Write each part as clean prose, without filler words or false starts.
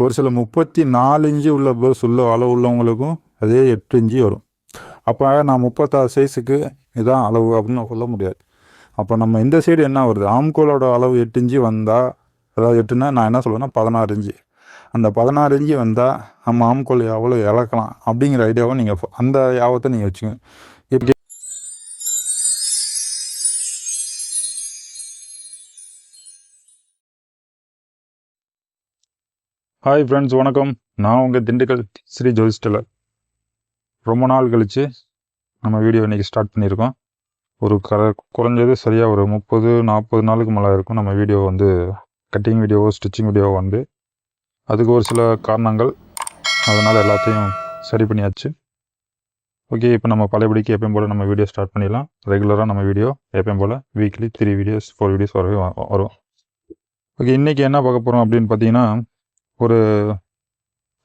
ஒரு சில 34 இன்ச்சு உள்ள ப்ளவுஸ் உள்ள அளவு உள்ளவங்களுக்கும் அதே 8 இன்ச்சு வரும். அப்போ நான் 36 சைஸுக்கு இதான் அளவு அப்படின்னு சொல்ல முடியாது. அப்போ நம்ம இந்த சைடு என்ன வருது, ஆம்கோலோட அளவு 8 இன்ச்சு வந்தால், அதாவது 8ன்னா நான் என்ன சொல்லுவேன்னா 16 இன்ச்சு. அந்த 16 இன்ச்சு வந்தால் நம்ம ஆம்கோல் எவ்வளோ இழக்கலாம் அப்படிங்கிற ஐடியாவை நீங்கள் அந்த யாபத்தை நீங்கள் வச்சுங்க. இப்போ ஹாய் ஃப்ரெண்ட்ஸ், வணக்கம். நான் உங்கள் திண்டுக்கல் ஸ்ரீ ஜோதிஷ் டெய்லர். ரொம்ப நாள் கழித்து நம்ம வீடியோ இன்றைக்கி ஸ்டார்ட் பண்ணியிருக்கோம். ஒரு குறைஞ்சது சரியாக ஒரு 30-40 நாளுக்கு மேலே இருக்கும் நம்ம வீடியோ வந்து கட்டிங் வீடியோவோ ஸ்டிச்சிங் வீடியோவோ வந்து. அதுக்கு ஒரு சில காரணங்கள், அதனால் எல்லாத்தையும் சரி பண்ணியாச்சு. ஓகே, இப்போ நம்ம பழையபடிக்கு எப்பயும் போல் நம்ம வீடியோ ஸ்டார்ட் பண்ணிடலாம். ரெகுலராக நம்ம வீடியோ எப்பயும் போல் வீக்லி 3 வீடியோஸ் 4 வீடியோஸ் வரவே வரும். ஓகே, இன்றைக்கி என்ன பார்க்க போகிறோம் அப்படின்னு பார்த்தீங்கன்னா, ஒரு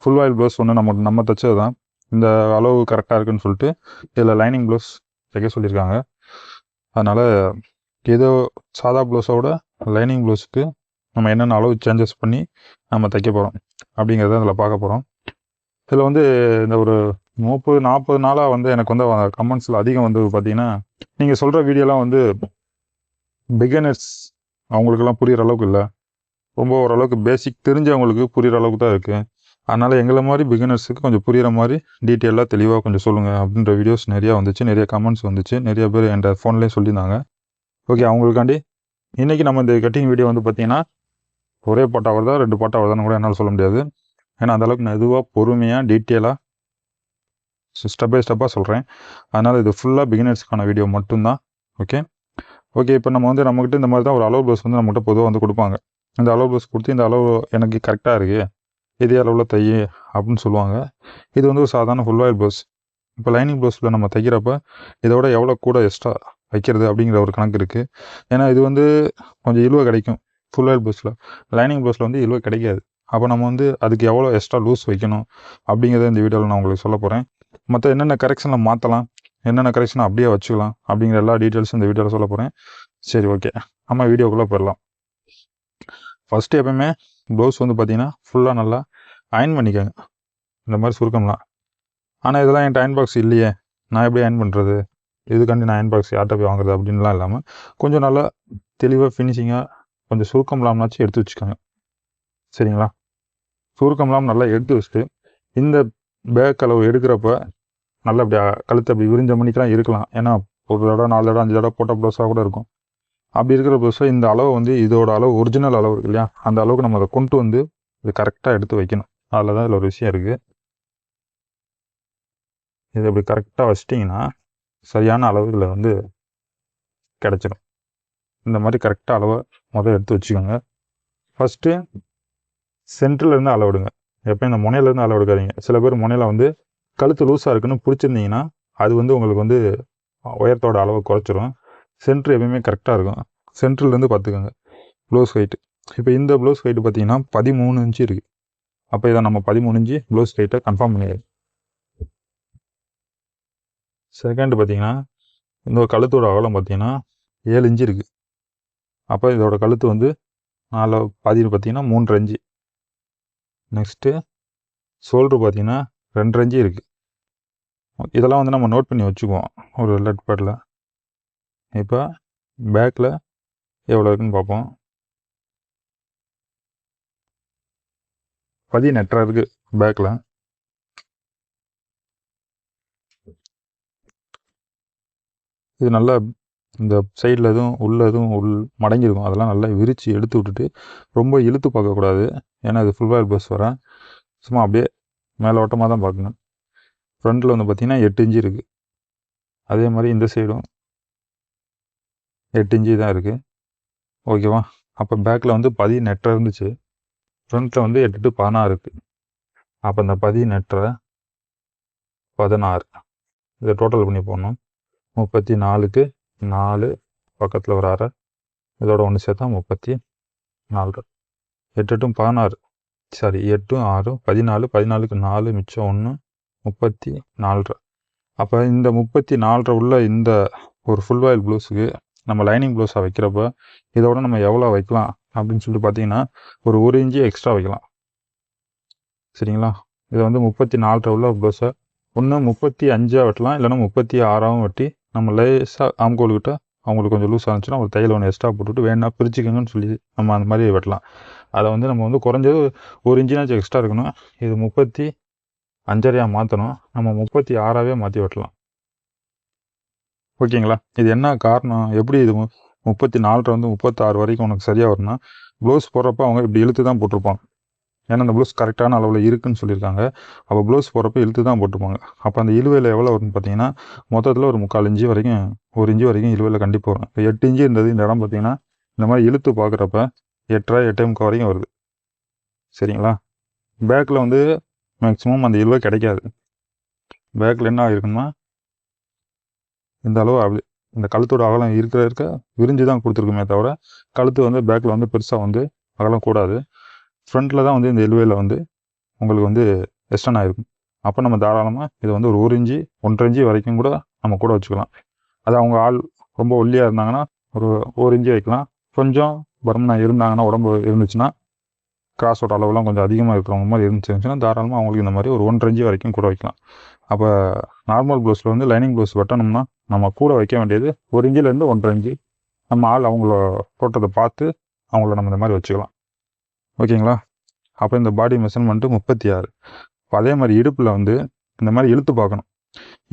ஃபுல் வாயில் ப்ளவுஸ் ஒன்று நம்ம தைச்சது தான். இந்த அளவு கரெக்டாக இருக்குன்னு சொல்லிட்டு இதில் லைனிங் ப்ளவுஸ் தைக்க சொல்லியிருக்காங்க. அதனால் ஏதோ சாதா ப்ளவுஸோட லைனிங் ப்ளவுஸுக்கு நம்ம என்னென்ன அளவு சேஞ்சஸ் பண்ணி நம்ம தைக்க போகிறோம் அப்படிங்கிறத அதில் பார்க்க போகிறோம். இதில் வந்து இந்த ஒரு 30-40 நாளாக வந்து எனக்கு வந்து கமெண்ட்ஸில் அதிகம் வந்து பார்த்திங்கன்னா, நீங்கள் சொல்கிற வீடியோலாம் வந்து பிகினர்ஸ் அவங்களுக்கெல்லாம் புரிகிற அளவுக்கு இல்லை, ரொம்ப ஓரளவுக்கு பேசிக் தெரிஞ்சவங்களுக்கு புரிகிற அளவுக்கு தான் இருக்குது. அதனால் எங்களை மாதிரி பிகினர்ஸுக்கு கொஞ்சம் புரிகிற மாதிரி டீட்டெயிலாக தெளிவாக கொஞ்சம் சொல்லுங்கள் அப்படின்ற வீடியோஸ் நிறையா வந்துச்சு, நிறைய கமெண்ட்ஸ் வந்துச்சு, நிறைய பேர் என்கிட்ட ஃபோன்லேயே சொல்லியிருந்தாங்க. ஓகே, அவங்களுக்காண்டி இன்றைக்கி நம்ம இந்த கட்டிங் வீடியோ வந்து பார்த்திங்கன்னா ஒரே பாட்டாக வருதா 2 பாட்டாக வருதான்னு கூட என்னால் சொல்ல முடியாது. ஏன்னா அந்தளவுக்கு நான் இதுவாக பொறுமையாக டீட்டெயிலாக ஸ்டெப் பை ஸ்டெப்பாக சொல்கிறேன். அதனால் இது ஃபுல்லாக பிகினர்ஸுக்கான வீடியோ மட்டும்தான். ஓகே, இப்போ நம்ம வந்து நம்மக்கிட்ட இந்த மாதிரி தான் ஒரு அளவு ப்ளவுஸ் வந்து நம்மகிட்ட பொதுவாக வந்து கொடுப்பாங்க. இந்த அளவு ப்ளவுஸ் கொடுத்து இந்த அளவு எனக்கு கரெக்டாக இருக்குது, இதே அளவில் தைய அப்படின்னு சொல்லுவாங்க. இது வந்து ஒரு சாதாரண ஃபுல் வாயில் ப்ளவுஸ். இப்போ லைனிங் ப்ளவுஸில் நம்ம தைக்கிறப்ப இதோட எவ்வளோ கூட எக்ஸ்ட்ரா வைக்கிறது அப்படிங்கிற ஒரு கணக்கு இருக்குது. ஏன்னா இது வந்து கொஞ்சம் இழுவை கிடைக்கும் ஃபுல் வாயில் ப்ளவுஸில். லைனிங் ப்ளவுஸில் வந்து இழுவை கிடைக்காது. அப்போ நம்ம வந்து அதுக்கு எவ்வளோ எக்ஸ்ட்ரா லூஸ் வைக்கணும் அப்படிங்கிறத இந்த வீடியோவில் நான் உங்களுக்கு சொல்ல போகிறேன். மற்ற என்னென்ன கரெக்ஷனில் மாற்றலாம், என்னென்ன கரெக்ஷனை அப்படியே வச்சுக்கலாம் அப்படிங்கிற எல்லா டீட்டெயில்ஸும் இந்த வீடியோவில் சொல்ல போகிறேன். சரி, ஓகே, நம்ம வீடியோக்குள்ளே போயிடலாம். ஃபஸ்ட்டு எப்போயுமே ப்ளவுஸ் வந்து பார்த்திங்கன்னா ஃபுல்லாக நல்லா அயன் பண்ணிக்கோங்க, இந்த மாதிரி சுருக்கம்லாம். ஆனால் இதெல்லாம் என்கிட்ட அயன் பாக்ஸ் இல்லையே, நான் எப்படி அயன் பண்ணுறது, இதுக்காண்டி நான் அயன் பாக்ஸ் யார்கிட்ட போய் வாங்குறது அப்படின்லாம் இல்லாமல் கொஞ்சம் நல்லா தெளிவாக ஃபினிஷிங்காக கொஞ்சம் சுருக்கம் இல்லாமனாச்சும் எடுத்து வச்சுக்கோங்க. சரிங்களா? சுருக்கம் இல்லாமல் நல்லா எடுத்து வச்சுட்டு இந்த பேக் அளவு எடுக்கிறப்ப நல்லா அப்படி கழுத்து அப்படி விரிஞ்ச மணிக்கெலாம் இருக்கலாம். ஏன்னா ஒரு தடவை 4 தடவை 5 தடவை போட்ட ப்ளவுஸாக கூட இருக்கும். அப்படி இருக்கிற ப்ளவுஸை இந்த அளவு வந்து இதோட அளவு ஒரிஜினல் அளவு இருக்கு இல்லையா, அந்த அளவுக்கு நம்ம அதை கொண்டு வந்து இது கரெக்டாக எடுத்து வைக்கணும். அதில் தான் இதில் ஒரு விஷயம் இருக்குது. இது அப்படி கரெக்டாக வச்சிட்டிங்கன்னா சரியான அளவு இதில் வந்து கிடச்சிடும். இந்த மாதிரி கரெக்டாக அளவை முதல் எடுத்து வச்சுக்கோங்க. ஃபஸ்ட்டு சென்டர்லேருந்து அளவு எடுங்க. எப்போ இந்த முனையிலேருந்து அளவு எடுக்காதீங்க. சில பேர் முனையில் வந்து கழுத்து லூஸாக இருக்குன்னு பிடிச்சிருந்தீங்கன்னா அது வந்து உங்களுக்கு வந்து உயரத்தோட அளவை குறைச்சிரும். சென்ட்ரு எப்பயுமே கரெக்டாக இருக்கும். சென்ட்ரலேருந்து பார்த்துக்கோங்க ப்ளவுஸ் ஹைட்டு. இப்போ இந்த ப்ளவுஸ் ஹைட்டு பார்த்தீங்கன்னா 13 இன்ச்சு இருக்குது. அப்போ இதை நம்ம 13 இன்ச்சு ப்ளவுஸ் ஹைட்டை கன்ஃபார்ம் பண்ணிடுது. செகண்ட் பார்த்தீங்கன்னா இந்த கழுத்தோட அகலம் பார்த்தீங்கன்னா 7 இன்ச்சு இருக்குது. அப்போ இதோட கழுத்து வந்து 4 பாதி பார்த்தீங்கன்னா 3.5 இன்ச்சு. நெக்ஸ்ட்டு ஷோல்ட்ரு பார்த்தீங்கன்னா 2.5 இன்ச்சு இருக்குது. இதெல்லாம் வந்து நம்ம நோட் பண்ணி வச்சுக்குவோம் ஒரு லெட் பேடில். இப்போ பேக்கில் எவ்வளோ இருக்குன்னு பார்ப்போம். 18 இருக்குது பேக்கில். இது நல்லா இந்த சைடில் எதுவும் எதுவும் மடங்கியிருக்கும், அதெல்லாம் நல்லா விரித்து எடுத்து விட்டுட்டு ரொம்ப இழுத்து பார்க்கக்கூடாது. ஏன்னா இது ஃபுல் வாயில் ப்ளவுஸ் வர சும்மா அப்படியே மேலோட்டமாக தான் பார்க்கணும். ஃப்ரண்ட்டில் வந்து பார்த்திங்கன்னா 8 இன்ச்சு இருக்குது. அதே மாதிரி இந்த சைடும் 8 இன்ச்சு தான் இருக்குது. ஓகேவா? அப்போ பேக்கில் வந்து 18 இருந்துச்சு, ஃப்ரண்ட்டில் வந்து 8 to 16 இருக்குது. அப்போ இந்த 18 16 இதை டோட்டல் பண்ணி போடணும். 34க்கு 4 பக்கத்தில் ஒரு அரை, இதோட ஒன்று சேர்த்தா 34. 8 to 16 சாரி 8 6 14, 14க்கு 4 மிச்சம் 1 34. அப்போ இந்த 34 உள்ள இந்த ஒரு ஃபுல் வாயில் ப்ளவுஸுக்கு நம்ம லைனிங் ப்ளவுஸாக வைக்கிறப்ப இதோட நம்ம எவ்வளோ வைக்கலாம் அப்படின்னு சொல்லிட்டு பார்த்தீங்கன்னா ஒரு 1 இன்ச்சு எக்ஸ்ட்ரா வைக்கலாம். சரிங்களா. இதை வந்து 34 உள்ள ப்ளவுஸை ஒன்று 35 வெட்டலாம், இல்லைன்னா 36 வெட்டி நம்ம லேசாக ஆம்கோல்கிட்ட அவங்களுக்கு கொஞ்சம் லூஸ் ஆச்சுன்னா ஒரு தையல் ஒன்று எக்ஸ்ட்ரா போட்டுவிட்டு வேணா பிரிச்சுக்கோங்கன்னு சொல்லி நம்ம அந்த மாதிரி வெட்டலாம். அதை வந்து நம்ம வந்து குறைஞ்சது 1 இன்ச்சுனாச்சும் எக்ஸ்ட்ரா இருக்கணும். இது 35 மாற்றணும், நம்ம 36 மாற்றி வெட்டலாம். ஓகேங்களா. இது என்ன காரணம், எப்படி இது 34 வந்து 36 வரைக்கும் உனக்கு சரியாக வரும்னா, ப்ளவுஸ் போடுறப்ப அவங்க இப்படி இழுத்து தான் போட்டிருப்பாங்க. ஏன்னா அந்த ப்ளவுஸ் கரெக்டான அளவில் இருக்குதுன்னு சொல்லியிருக்காங்க. அப்போ ப்ளவுஸ் போடுறப்ப இழுத்து தான் போட்டுப்பாங்க. அப்போ அந்த இழுவையில் எவ்வளோ வரும்னு பார்த்தீங்கன்னா, மொத்தத்தில் ஒரு 3/4 இன்ச்சு வரைக்கும் 1 இன்ச்சு வரைக்கும் இழுவையில் கண்டிப்பாக வரும். இப்போ 8 இன்ச்சு இருந்தது, இந்த இடம் பார்த்தீங்கன்னா இந்த மாதிரி இழுத்து பார்க்குறப்ப 8.5 8.75 வரைக்கும் வருது. சரிங்களா. பேக்கில் வந்து மேக்ஸிமம் அந்த இழுவை கிடைக்காது. பேக்கில் என்ன ஆகிருக்குன்னா இந்த அளவு அப்படி இந்த கழுத்தோட அகலம் இருக்க விரிஞ்சு தான் கொடுத்துருக்குமே தவிர கழுத்து வந்து பேக்கில் வந்து பெருசாக வந்து அகலம் கூடாது. ஃப்ரண்ட்டில் தான் வந்து இந்த இழுவையில் வந்து உங்களுக்கு வந்து எக்ஸ்டன் ஆகிருக்கும். அப்போ நம்ம தாராளமாக இதை வந்து ஒரு 1 இன்ச்சு 1.5 இன்ச்சு வரைக்கும் கூட நம்ம கூட வச்சுக்கலாம். அது அவங்க ஆள் ரொம்ப ஒல்லியாக இருந்தாங்கன்னா ஒரு 1 இன்ச்சு வைக்கலாம். கொஞ்சம் பர்மனாக இருந்தாங்கன்னா, உடம்பு இருந்துச்சுன்னா, கிராஸோட அளவுலாம் கொஞ்சம் அதிகமாக இருக்கிறவங்க மாதிரி இருந்துச்சுன்னா தாராளமாக அவங்களுக்கு இந்த மாதிரி ஒரு 1.5 இன்ச்சு வரைக்கும் கூட வைக்கலாம். அப்போ நார்மல் ப்ளவுஸில் வந்து லைனிங் ப்ளவுஸ் வெட்டணும்னா நம்ம கூட வைக்க வேண்டியது 1 இன்ச்சிலேருந்து 1.5 இன்ச்சு. நம்ம ஆள் அவங்கள போட்டதை பார்த்து அவங்கள நம்ம இந்த மாதிரி வச்சுக்கலாம். ஓகேங்களா. அப்போ இந்த பாடி மெஷர்மெண்ட்டு 36. இப்போ அதே மாதிரி இடுப்பில் வந்து இந்த மாதிரி இழுத்து பார்க்கணும்,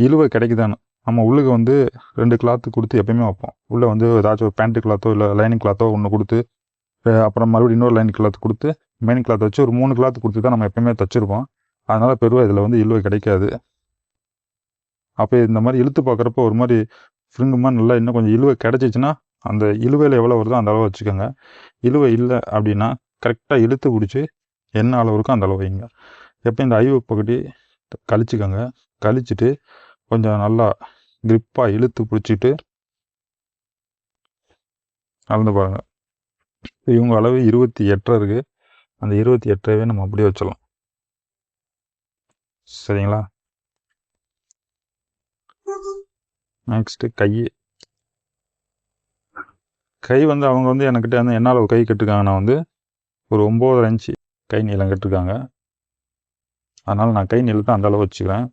இழுவை கிடைக்குதான்னு. நம்ம உள்ளுக்கு வந்து 2 கிளாத்து கொடுத்து எப்பயுமே வைப்போம். உள்ளே வந்து ஏதாச்சும் ஒரு பேண்ட்டு கிளாத்தோ இல்லை லைனிங் கிளாத்தோ ஒன்று கொடுத்து, அப்புறம் மறுபடியும் இன்னொரு லைனிங் கிளாத் கொடுத்து மெயின் கிளாத் வச்சு ஒரு 3 கிளாத் கொடுத்து தான் நம்ம எப்பயுமே தைச்சிருப்போம். அதனால் பெருவாக இதில் வந்து இழுவை கிடைக்காது. அப்போ இந்த மாதிரி இழுத்து பார்க்குறப்போ ஒரு மாதிரி ஃப்ரிங்குமா நல்லா இன்னும் கொஞ்சம் இழுவை கிடச்சிச்சின்னா அந்த இழுவையில் எவ்வளோ வருதோ அந்த அளவு வச்சுக்கோங்க. இழுவை இல்லை அப்படின்னா கரெக்டாக இழுத்து பிடிச்சி என்ன அளவு இருக்கோ அந்த அளவு வைங்க. எப்போ இந்த ஐவு பகுதி கழிச்சிக்கோங்க. கழிச்சிட்டு கொஞ்சம் நல்லா கிரிப்பாக இழுத்து பிடிச்சிட்டு அளந்து பாருங்கள். இவங்க அளவு 28 இருக்குது. அந்த 28 நம்ம அப்படியே வச்சிடலாம். சரிங்களா. நெக்ஸ்ட்டு கை வந்து அவங்க வந்து என்கிட்ட வந்து என்ன அளவு கை கட்டுருக்காங்கன்னா வந்து ஒரு 9.5 இன்ச்சு கை நீளம் கட்டுருக்காங்க. அதனால் நான் கை நீளத்தை அந்த அளவு வச்சுக்கிறேன்.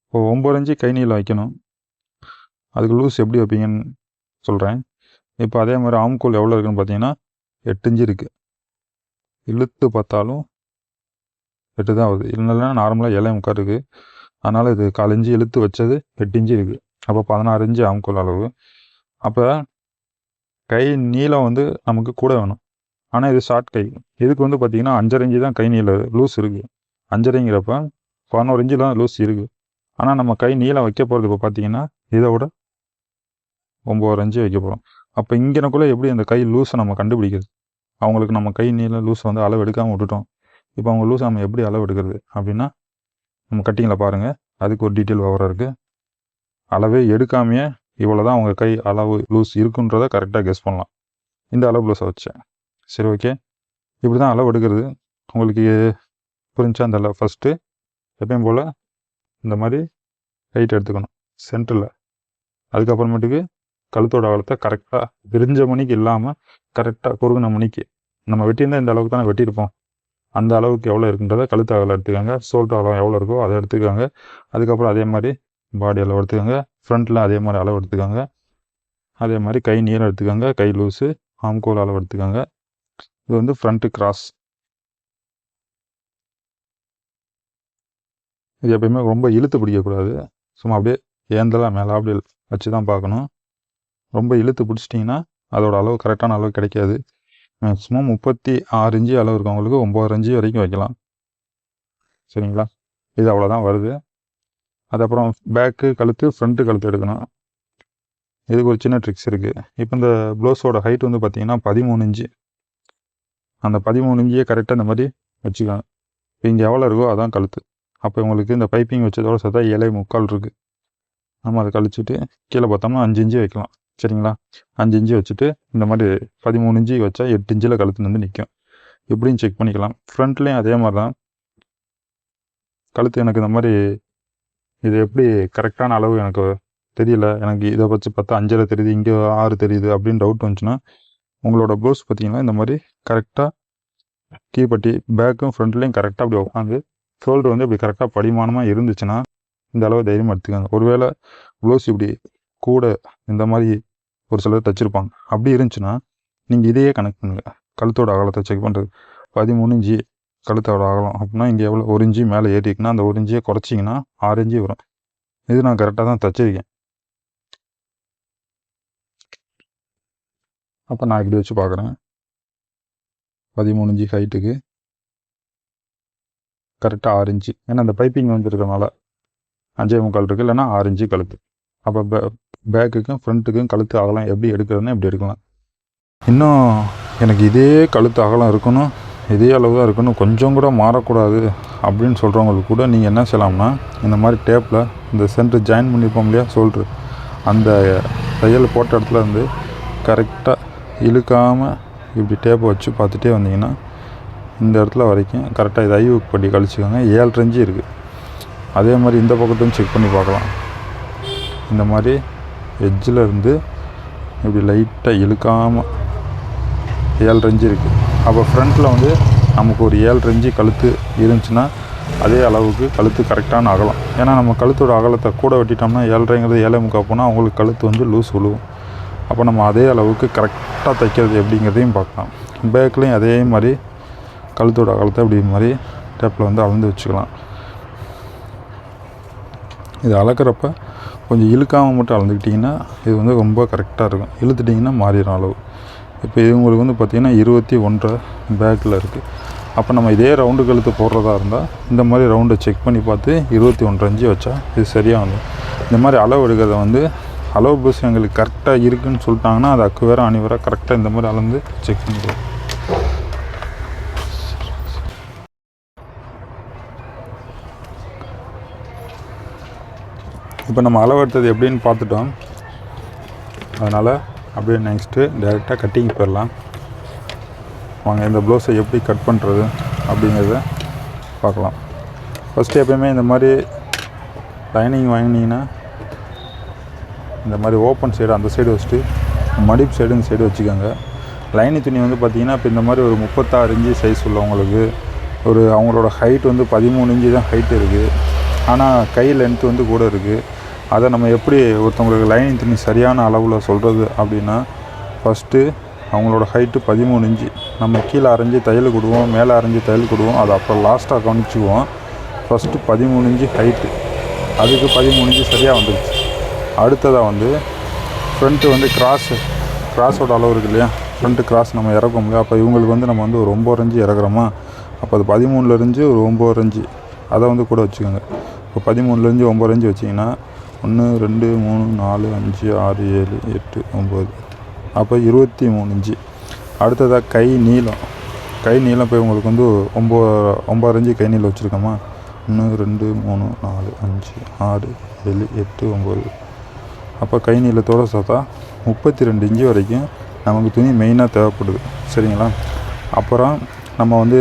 இப்போ 9 இன்ச்சு கை நீளம் வைக்கணும். அதுக்கு லூஸ் எப்படி வைப்பீங்கன்னு சொல்கிறேன். இப்போ அதே மாதிரி ஆம்கோல் எவ்வளோ இருக்குன்னு பார்த்தீங்கன்னா 8 இன்ச்சு இருக்குது. இழுத்து பார்த்தாலும் 8 தான் ஆகுது. இல்லைன்னா நார்மலாக 7.25 இருக்குது. அதனால் இது 1/4 இன்ச்சு இழுத்து வச்சது 8 இன்ச்சு இருக்குது. அப்போ 16 இன்ச்சு ஆம்கோல் அளவு. அப்போ கை நீளம் வந்து நமக்கு கூட வேணும். ஆனால் இது ஷார்ட் கை. இதுக்கு வந்து பார்த்திங்கன்னா 5.5 இன்ச்சு தான் கை நீளம் லூஸ் இருக்குது. 5.5ங்கிறப்ப 11 இன்ச்சு தான் லூஸ் இருக்குது. ஆனால் நம்ம கை நீளம் வைக்க போகிறது இப்போ பார்த்திங்கன்னா இதை விட 9.5 இன்ச்சு வைக்க போகிறோம். அப்போ இங்கனக்குள்ளே எப்படி அந்த கை லூஸை நம்ம கண்டுபிடிக்கிறது? அவங்களுக்கு நம்ம கை நீளம் லூஸ் வந்து அளவு எடுக்காமல் விட்டுட்டோம். இப்போ அவங்க லூஸ் நம்ம எப்படி அளவு எடுக்கிறது அப்படின்னா, நம்ம கட்டிங்கில் பாருங்கள், அதுக்கு ஒரு டீட்டெயில் விவரம் இருக்குது. அளவே எடுக்காமையே இவ்வளோ தான் அவங்க கை அளவு லூஸ் இருக்குன்றதை கரெக்டாக கெஸ் பண்ணலாம். இந்த அளவு ப்ளவுஸை வச்சேன். சரி, ஓகே. இப்படி தான் அளவு எடுக்கிறது. உங்களுக்கு புரிஞ்சா அந்த அளவு ஃபஸ்ட்டு எப்பயும் போல் இந்த மாதிரி ஹைட் எடுத்துக்கணும் சென்டரில். அதுக்கப்புறமேட்டுக்கு கழுத்தோட அகலத்தை கரெக்டாக விரிஞ்ச மணிக்கு இல்லாமல் கரெக்டாக குறுகின மணிக்கு நம்ம வெட்டியிருந்தால் இந்த அளவுக்கு தானே வெட்டியிருப்போம். அந்த அளவுக்கு எவ்வளோ இருக்குன்றதை கழுத்து அகலம் எடுத்துக்கோங்க. ஷோல்டர் அகலம் எவ்வளோ இருக்கோ அதை எடுத்துக்கோங்க. அதுக்கப்புறம் அதே மாதிரி பாடி அளவு எடுத்துக்கோங்க. ஃப்ரண்ட்டில் அதே மாதிரி அளவு எடுத்துக்கோங்க. அதே மாதிரி கை நீளம் எடுத்துக்கோங்க. கை லூஸு ஆம்கோல் அளவு எடுத்துக்கோங்க. இது வந்து ஃப்ரண்ட்டு கிராஸ். இது எப்பயுமே ரொம்ப இழுத்து பிடிக்கக்கூடாது. சும்மா அப்படியே ஏந்தலாம் மேலே அப்படி வச்சு தான் பார்க்கணும். ரொம்ப இழுத்து பிடிச்சிட்டிங்கன்னா அதோட அளவு கரெக்டான அளவு கிடைக்காது. மேக்ஸிமம் 36 இன்ச்சு அளவு இருக்கவங்களுக்கு 9.5 இன்ச்சு வரைக்கும் வைக்கலாம். சரிங்களா. இது அவ்வளோதான் வருது. அதுக்கப்புறம் பேக்கு கழுத்து ஃப்ரண்ட்டு கழுத்து எடுக்கணும். இதுக்கு ஒரு சின்ன ட்ரிக்ஸ் இருக்குது. இப்போ இந்த ப்ளவுஸோட ஹைட் வந்து பார்த்திங்கன்னா 13 இன்ச்சு. அந்த 13 இன்ச்சியை கரெக்டாக இந்த மாதிரி வச்சுக்கோங்க. இப்போ இங்கே எவ்வளோ இருக்கோ அதான் கழுத்து. அப்போ உங்களுக்கு இந்த பைப்பிங் வச்சதோட சேர்த்தா 7.25 இருக்குது. நம்ம அதை கழிச்சுட்டு கீழே பார்த்தோம்னா 5 இன்ச்சு வைக்கலாம். சரிங்களா. 5 இன்ச்சு வச்சுட்டு இந்த மாதிரி 13 இன்ச்சு வச்சா 8 இன்ச்சில் கழுத்து வந்து நிற்கும். இப்படின்னு செக் பண்ணிக்கலாம். ஃப்ரண்ட்லேயும் அதே மாதிரி தான். கழுத்து எனக்கு இந்த மாதிரி இது எப்படி கரெக்டான அளவு எனக்கு தெரியல, எனக்கு இதை வச்சு பார்த்தா 5.5 தெரியுது, இங்கே 6 தெரியுது அப்படின்னு டவுட் வந்துச்சுன்னா உங்களோட ப்ளவுஸ் பார்த்திங்கன்னா இந்த மாதிரி கரெக்டாக கீழ்பட்டி பேக்கும் ஃப்ரண்ட்லேயும் கரெக்டாக அப்படி உட்காந்து ஷோல்டர் வந்து இப்படி கரெக்டாக படிமானமாக இருந்துச்சுன்னா இந்த அளவு தைரியமாக எடுத்துக்கோங்க. ஒருவேளை ப்ளவுஸ் இப்படி கூட இந்த மாதிரி ஒரு சிலர் தைச்சிருப்பாங்க, அப்படி இருந்துச்சுன்னா நீங்கள் இதையே கனெக்ட் பண்ணுங்கள். கழுத்தோட அகலத்தை செக் பண்ணுறது 13 இன்ச்சு கழுத்தோட அகலம் அப்படின்னா இங்கே எவ்வளோ 1 இன்ச்சு மேலே ஏறிக்குன்னா அந்த 1 இன்ச்சியை குறைச்சிங்கன்னா 6 இன்ச்சு வரும். இது நான் கரெக்டாக தான் தைச்சிருக்கேன். அப்போ நான் இப்படி வச்சு பார்க்குறேன். 13 இன்ச்சு ஹைட்டுக்கு கரெக்டாக 6 இன்ச்சு. ஏன்னா அந்த பைப்பிங் வந்துருக்கனால 5.25 இருக்குது, இல்லைன்னா 6 இன்ச்சு கழுத்து. அப்போ பேக்குக்கும் ஃப்ரண்ட்டுக்கும் கழுத்து அகலம் எப்படி எடுக்கிறதுன்னு எப்படி எடுக்கலாம். இன்னும் எனக்கு இதே கழுத்து அகலம் இருக்கணும், இதே அளவு தான் இருக்கணும், கொஞ்சம் கூட மாறக்கூடாது அப்படின்னு சொல்கிறவங்களுக்கு கூட நீங்கள் என்ன செய்யலாம்னா இந்த மாதிரி டேப்பில் இந்த சென்டர் ஜாயின் பண்ணியிருப்போம் இல்லையா ஷோல்ட்ரு, அந்த தையல் போட்ட இடத்துல இருந்து கரெக்டாக இழுக்காமல் இப்படி டேப்பை வச்சு பார்த்துட்டே வந்தீங்கன்னா இந்த இடத்துல வரைக்கும் கரெக்டாக இது ஐவுக்கு படி கழிச்சிக்கோங்க. 7 இன்ச்சு இருக்குது. அதே மாதிரி இந்த பக்கத்தையும் செக் பண்ணி பார்க்கலாம். இந்த மாதிரி எட்ஜில் இருந்து இப்படி லைட்டாக இழுக்காமல் 7 இன்ச்சு இருக்குது. அப்போ ஃப்ரண்ட்டில் வந்து நமக்கு ஒரு 7 இன்ச்சு கழுத்து இருந்துச்சுன்னா அதே அளவுக்கு கழுத்து கரெக்டான அகலம். ஏன்னா நம்ம கழுத்தோட அகலத்தை கூட வெட்டிட்டோம்னா 7.5ங்கிறது 7.25 போனால் அவங்களுக்கு கழுத்து வந்து லூஸ் விழுவும். அப்போ நம்ம அதே அளவுக்கு கரெக்டாக தைக்கிறது எப்படிங்கிறதையும் பார்க்கலாம். பேக்லேயும் அதே மாதிரி கழுத்தோட அகலத்தை இப்படி மாதிரி டேப்பில் வந்து அளந்து வச்சுக்கலாம். இது அளக்கிறப்ப கொஞ்சம் இழுக்காமல் மட்டும் அளந்துக்கிட்டிங்கன்னா இது வந்து ரொம்ப கரெக்டாக இருக்கும். இழுத்துட்டிங்கன்னா மாறிடும் அளவு. இப்போ இது உங்களுக்கு வந்து பார்த்திங்கன்னா 21.5 பேக்கில் இருக்குது. அப்போ நம்ம இதே ரவுண்டு கழுத்து போடுறதா இருந்தால் இந்த மாதிரி ரவுண்டை செக் பண்ணி பார்த்து 21 இன்ச்சு வச்சா இது சரியாக வந்து இந்த மாதிரி அளவு எடுக்கிறத வந்து அளவு ப்ளவுஸ் எங்களுக்கு கரெக்டாக இருக்குதுன்னு சொல்லிட்டாங்கன்னா அது அக்கு வேறு அணி வேறு கரெக்டாக இந்த மாதிரி அளந்து செக் பண்ணிடுவோம். இப்போ நம்ம அளவு எடுத்தது எப்படின்னு பார்த்துட்டோம். அதனால் அப்படியே நெக்ஸ்ட்டு டைரெக்டாக கட்டிங் போயிடலாம். வாங்க இந்த ப்ளவுஸை எப்படி கட் பண்ணுறது அப்படிங்கிறத பார்க்கலாம். ஃபஸ்ட்டு எப்போயுமே இந்த மாதிரி லைனிங் வாங்கினீங்கன்னா இந்த மாதிரி ஓப்பன் சைடு அந்த சைடு வச்சுட்டு மடிப்பு சைடு இந்த சைடு வச்சுக்கோங்க. லைனிங் துணி வந்து பார்த்திங்கன்னா இப்போ இந்த மாதிரி ஒரு 36 இன்ச்சு சைஸ் உள்ளவங்களுக்கு ஒரு அவங்களோட ஹைட் வந்து 13 இன்ச்சு தான் ஹைட் இருக்குது. ஆனால் கை லென்த்து வந்து கூட இருக்குது. அதை நம்ம எப்படி ஒருத்தவங்களுக்கு லைனிங் துணி சரியான அளவில் சொல்கிறது அப்படின்னா ஃபஸ்ட்டு அவங்களோட ஹைட்டு 13 இன்ச்சு நம்ம கீழே அரைஞ்சி தையல் கொடுவோம், மேலே அரைஞ்சி தையல் கொடுவோம், அது அப்புறம் லாஸ்ட்டாக கவனிச்சுக்குவோம். ஃபஸ்ட்டு 13 இன்ச்சு ஹைட்டு, அதுக்கு 13 இன்ச்சு சரியாக வந்துடுச்சு. அடுத்ததாக வந்து ஃப்ரண்ட்டு வந்து கிராஸோட அளவு இருக்குது இல்லையா, ஃப்ரண்ட்டு கிராஸ் நம்ம இறக்க முடியாது. அப்போ இவங்களுக்கு வந்து நம்ம வந்து ஒரு 9 இன்ச்சு இறக்குறோமா, அப்போ அது 13 இன்ச்சு ஒரு 9 இன்ச்சு அதை வந்து கூட வச்சுக்கோங்க. இப்போ 13 இன்ச்சு 9 இன்ச்சு வச்சிங்கன்னா 1 2 3 4 5 6 7 8 9 அப்போ 23 இன்ச்சு. அடுத்ததாக கை நீளம் இப்போ உங்களுக்கு வந்து 9 இன்ச்சு கை நீளம் வச்சுருக்கோமா, 1 2 3 4 5 6 7 8 9 அப்போ கை நீளத்தோடு சேர்த்தா 32 இன்ச்சு வரைக்கும் நமக்கு துணி மெயினாக தேவைப்படுது. சரிங்களா? அப்புறம் நம்ம வந்து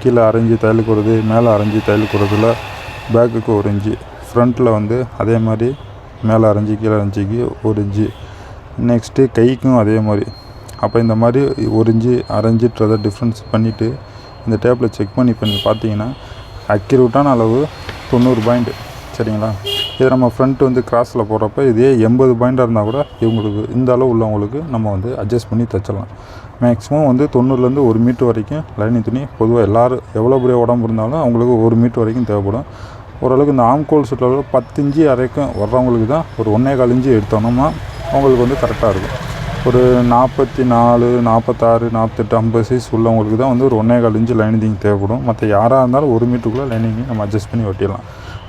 கீழே அரைஞ்சி தையல் கொடுறது, மேலே அரைஞ்சி தையல் கொடுறதுல பேக்குக்கு 1 இன்ச்சு, ஃப்ரண்ட்டில் வந்து அதே மாதிரி மேலே அரைஞ்சி கீழே அரைஞ்சிக்கு 1 இன்ச்சு, நெக்ஸ்ட்டு கைக்கும் அதே மாதிரி. அப்போ இந்த மாதிரி 1 இன்ச்சு அரைஞ்சின்றதை டிஃப்ரென்ஸ் பண்ணிவிட்டு இந்த டேப்பில் செக் பண்ணி பார்த்தீங்கன்னா அக்யூரேட்டான அளவு 90 பாயிண்ட். சரிங்களா? இது நம்ம ஃப்ரண்ட் வந்து கிராஸில் போடுறப்ப இதே 80 பாயிண்டாக இருந்தால் கூட இவங்களுக்கு இந்த அளவு உள்ளவங்களுக்கு நம்ம வந்து அட்ஜஸ்ட் பண்ணி தைச்சிடலாம். மேக்ஸிமம் வந்து 90லேருந்து 1 மீட்டர் வரைக்கும் லைனிங் துணி பொதுவாக எல்லோரும் எவ்வளோ பெரிய உடம்பு இருந்தாலும் அவங்களுக்கு 1 மீட்டர் வரைக்கும் தேவைப்படும். ஓரளவுக்கு இந்த ஆம்கோல் சுற்றில் 10 இன்ச்சு வரைக்கும் வர்றவங்களுக்கு தான் ஒரு 1.25 இன்ச்சு எடுத்தோம்னா அவங்களுக்கு வந்து கரெக்டாக இருக்கும். ஒரு 44 46 48 50 சைஸ் உள்ளவங்களுக்கு தான் வந்து ஒரு 1.25 இன்ச்சு லைனிங் தேவைப்படும். மற்ற யாராக இருந்தாலும் 1 மீட்டருக்குள்ளே லைனிங் நம்ம அட்ஜஸ்ட் பண்ணி வெட்டிடலாம்.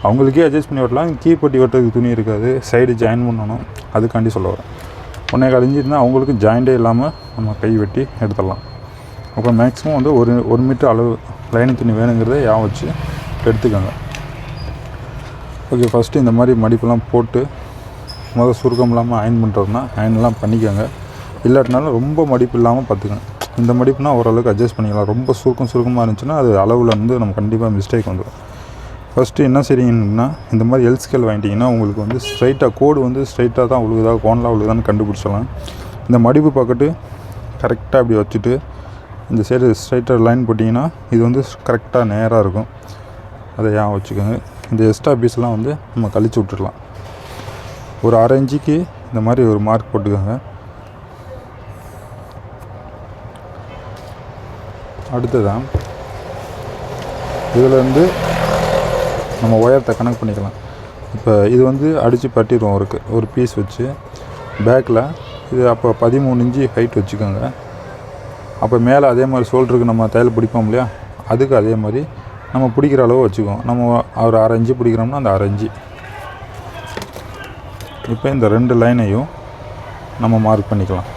அவங்களுக்கே அட்ஜஸ்ட் பண்ணி வெட்டலாம். கீப்பட்டி வெட்டுறதுக்கு துணி இருக்காது, சைடு ஜாயின் பண்ணணும், அதுக்காண்டி சொல்ல வரேன். 1.25 இன்ச்சு இருந்தால் அவங்களுக்கு ஜாயிண்டே இல்லாமல் நம்ம கை வெட்டி எடுத்துடலாம். அப்போ மேக்ஸிமம் வந்து ஒரு மீட்டர் அளவு லைனிங் துணி வேணுங்கிறத யான் வச்சு எடுத்துக்கோங்க. ஓகே, ஃபஸ்ட்டு இந்த மாதிரி மடிப்பெல்லாம் போட்டு முதல் சுருக்கம் இல்லாமல் அயன் பண்ணுறதுனா அயன்லாம் பண்ணிக்கோங்க. இல்லாட்டினாலும் ரொம்ப மடிப்பு இல்லாமல் பார்த்துக்கணும். இந்த மடிப்புனா ஓரளவுக்கு அட்ஜஸ்ட் பண்ணிக்கலாம். ரொம்ப சுருக்கமாக இருந்துச்சுன்னா அது அளவில் வந்து நம்ம கண்டிப்பாக மிஸ்டேக் வந்துடும். ஃபஸ்ட்டு என்ன செய்றீங்கன்னா இந்த மாதிரி எல் ஸ்கேல் வாங்கிட்டிங்கன்னா உங்களுக்கு வந்து ஸ்ட்ரைட்டாக கோடு வந்து ஸ்ட்ரைட்டாக தான் உழுகுதா கோணலாக உழுகுதான்னு கண்டுபிடிச்சலாம். இந்த மடிப்பு பார்த்துட்டு கரெக்டாக இப்படி வச்சுட்டு இந்த சைடு ஸ்ட்ரைட்டாக லைன் போட்டிங்கன்னா இது வந்து கரெக்டாக நேராக இருக்கும். அதை ஏன் வச்சுக்கோங்க. இந்த எக்ஸ்ட்ரா பீஸ்லாம் வந்து நம்ம கழிச்சு விட்டுடலாம். ஒரு 1/2 இன்ச்சுக்கு இந்த மாதிரி ஒரு மார்க் போட்டுக்கோங்க. அடுத்ததான் இதில் வந்து நம்ம ஒயரத்தை கனெக்ட் பண்ணிக்கலாம். இப்போ இது வந்து அடித்து பட்டிடுவோம் ஒரு பீஸ் வச்சு பேக்கில். இது அப்போ 13 இன்ச்சு ஹைட் வச்சுக்கோங்க. அப்போ மேலே அதே மாதிரி ஷோல்டருக்கு நம்ம தையல் பிடிப்போம் இல்லையா, அதுக்கு அதே மாதிரி நம்ம பிடிக்கிற அளவு வச்சுக்குவோம். நம்ம ஒரு 1/2 இன்ச்சு பிடிக்கிறோம்னா அந்த 1/2 இன்ச்சு. இப்போ இந்த 2 லைனையும் நம்ம மார்க் பண்ணிக்கலாம்.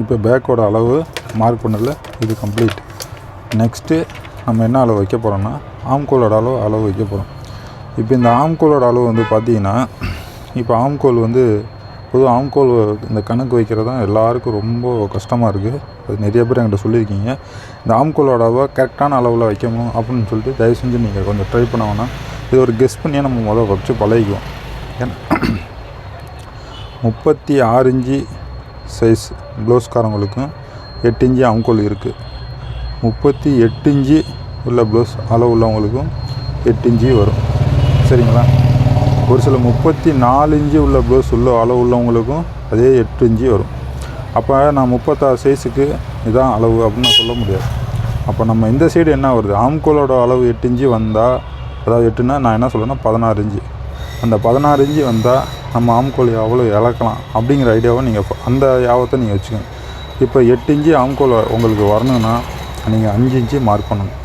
இப்போ பேக்கோட அளவு மார்க் பண்ணல, இது கம்ப்ளீட். நெக்ஸ்ட்டு நம்ம என்ன அளவு வைக்க போகிறோம்னா ஆம்கோலோட அளவு வைக்க போகிறோம். இப்போ இந்த ஆம்கோலோட அளவு வந்து பார்த்திங்கன்னா, இப்போ ஆம்கோல் வந்து பொதுவாக ஆம்கோல் இந்த கணக்கு வைக்கிறது தான் எல்லாருக்கும் ரொம்ப கஷ்டமாக இருக்குது. அது நிறைய பேர் என்கிட்ட சொல்லியிருக்கீங்க. இந்த ஆம்கோலோட அளவை கரெக்டான அளவில் வைக்கணும் அப்படின்னு சொல்லிட்டு தயவு செஞ்சு நீங்கள் கொஞ்சம் ட்ரை பண்ண வேணாம். இது ஒரு கெஸ் பண்ணியே நம்ம முதல்ல வச்சு பழகிக்குவோம். ஏன்னா 36 இன்ச்சு சைஸ் ப்ளவுஸ்காரங்களுக்கும் 8 இன்ச்சு ஆம்கோல் இருக்குது. 38 இன்ச்சு உள்ள ப்ளவுஸ் அளவு உள்ளவங்களுக்கும் 8 இன்ச்சு வரும். சரிங்களா? ஒரு சில 34 இன்ச்சு உள்ள ப்ளவுஸ் உள்ள அளவு உள்ளவங்களுக்கும் அதே 8 இன்ச்சு வரும். அப்போ நான் 36 சைஸுக்கு இதான் அளவு அப்படின்னு நான் சொல்ல முடியாது. அப்போ நம்ம இந்த சைடு என்ன வருது, ஆம்கோலோட அளவு 8 இன்ச்சு வந்தால், அதாவது 8ன்னா நான் என்ன சொல்கிறேன்னா 16 இன்ச்சு. அந்த 16 இன்ச்சு வந்தால் நம்ம ஆம்கோல் எவ்வளோ இழக்கலாம் அப்படிங்கிற ஐடியாவை நீங்கள் அந்த யாபத்தை நீங்கள் வச்சுக்கோங்க. இப்போ 8 இன்ச்சு ஆம்கோல் உங்களுக்கு வரணுன்னா நீங்கள் 5 இன்ச்சு மார்க் பண்ணணும்.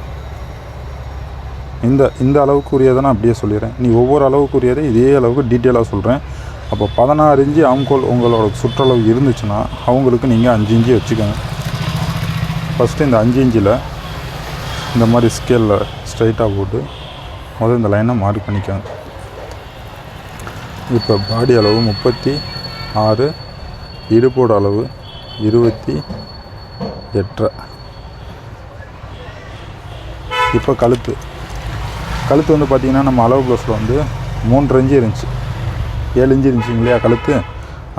இந்த அளவுக்குரியதை நான் அப்படியே சொல்லிடுறேன். நீ ஒவ்வொரு அளவுக்குரியதை இதே அளவுக்கு டீட்டெயிலாக சொல்கிறேன். அப்போ 16 இன்ச்சு ஆம்கோல் உங்களோட சுற்றளவு இருந்துச்சுன்னா அவங்களுக்கு நீங்கள் 5 இன்ச்சு வச்சுக்கோங்க. ஃபஸ்ட்டு இந்த 5 இன்ச்சில் இந்த மாதிரி ஸ்கேலில் ஸ்ட்ரைட்டாக போட்டு முதல்ல இந்த லைனை மார்க் பண்ணிக்கோங்க. இப்போ பாடி அளவு 36, இடுப்போட அளவு 28. இப்போ கழுத்து வந்து பார்த்திங்கன்னா நம்ம அளவு ப்ளஸில் வந்து 3 இன்ச்சு இருந்துச்சு, 7 இன்ச்சு இருந்துச்சுங்க இல்லையா கழுத்து.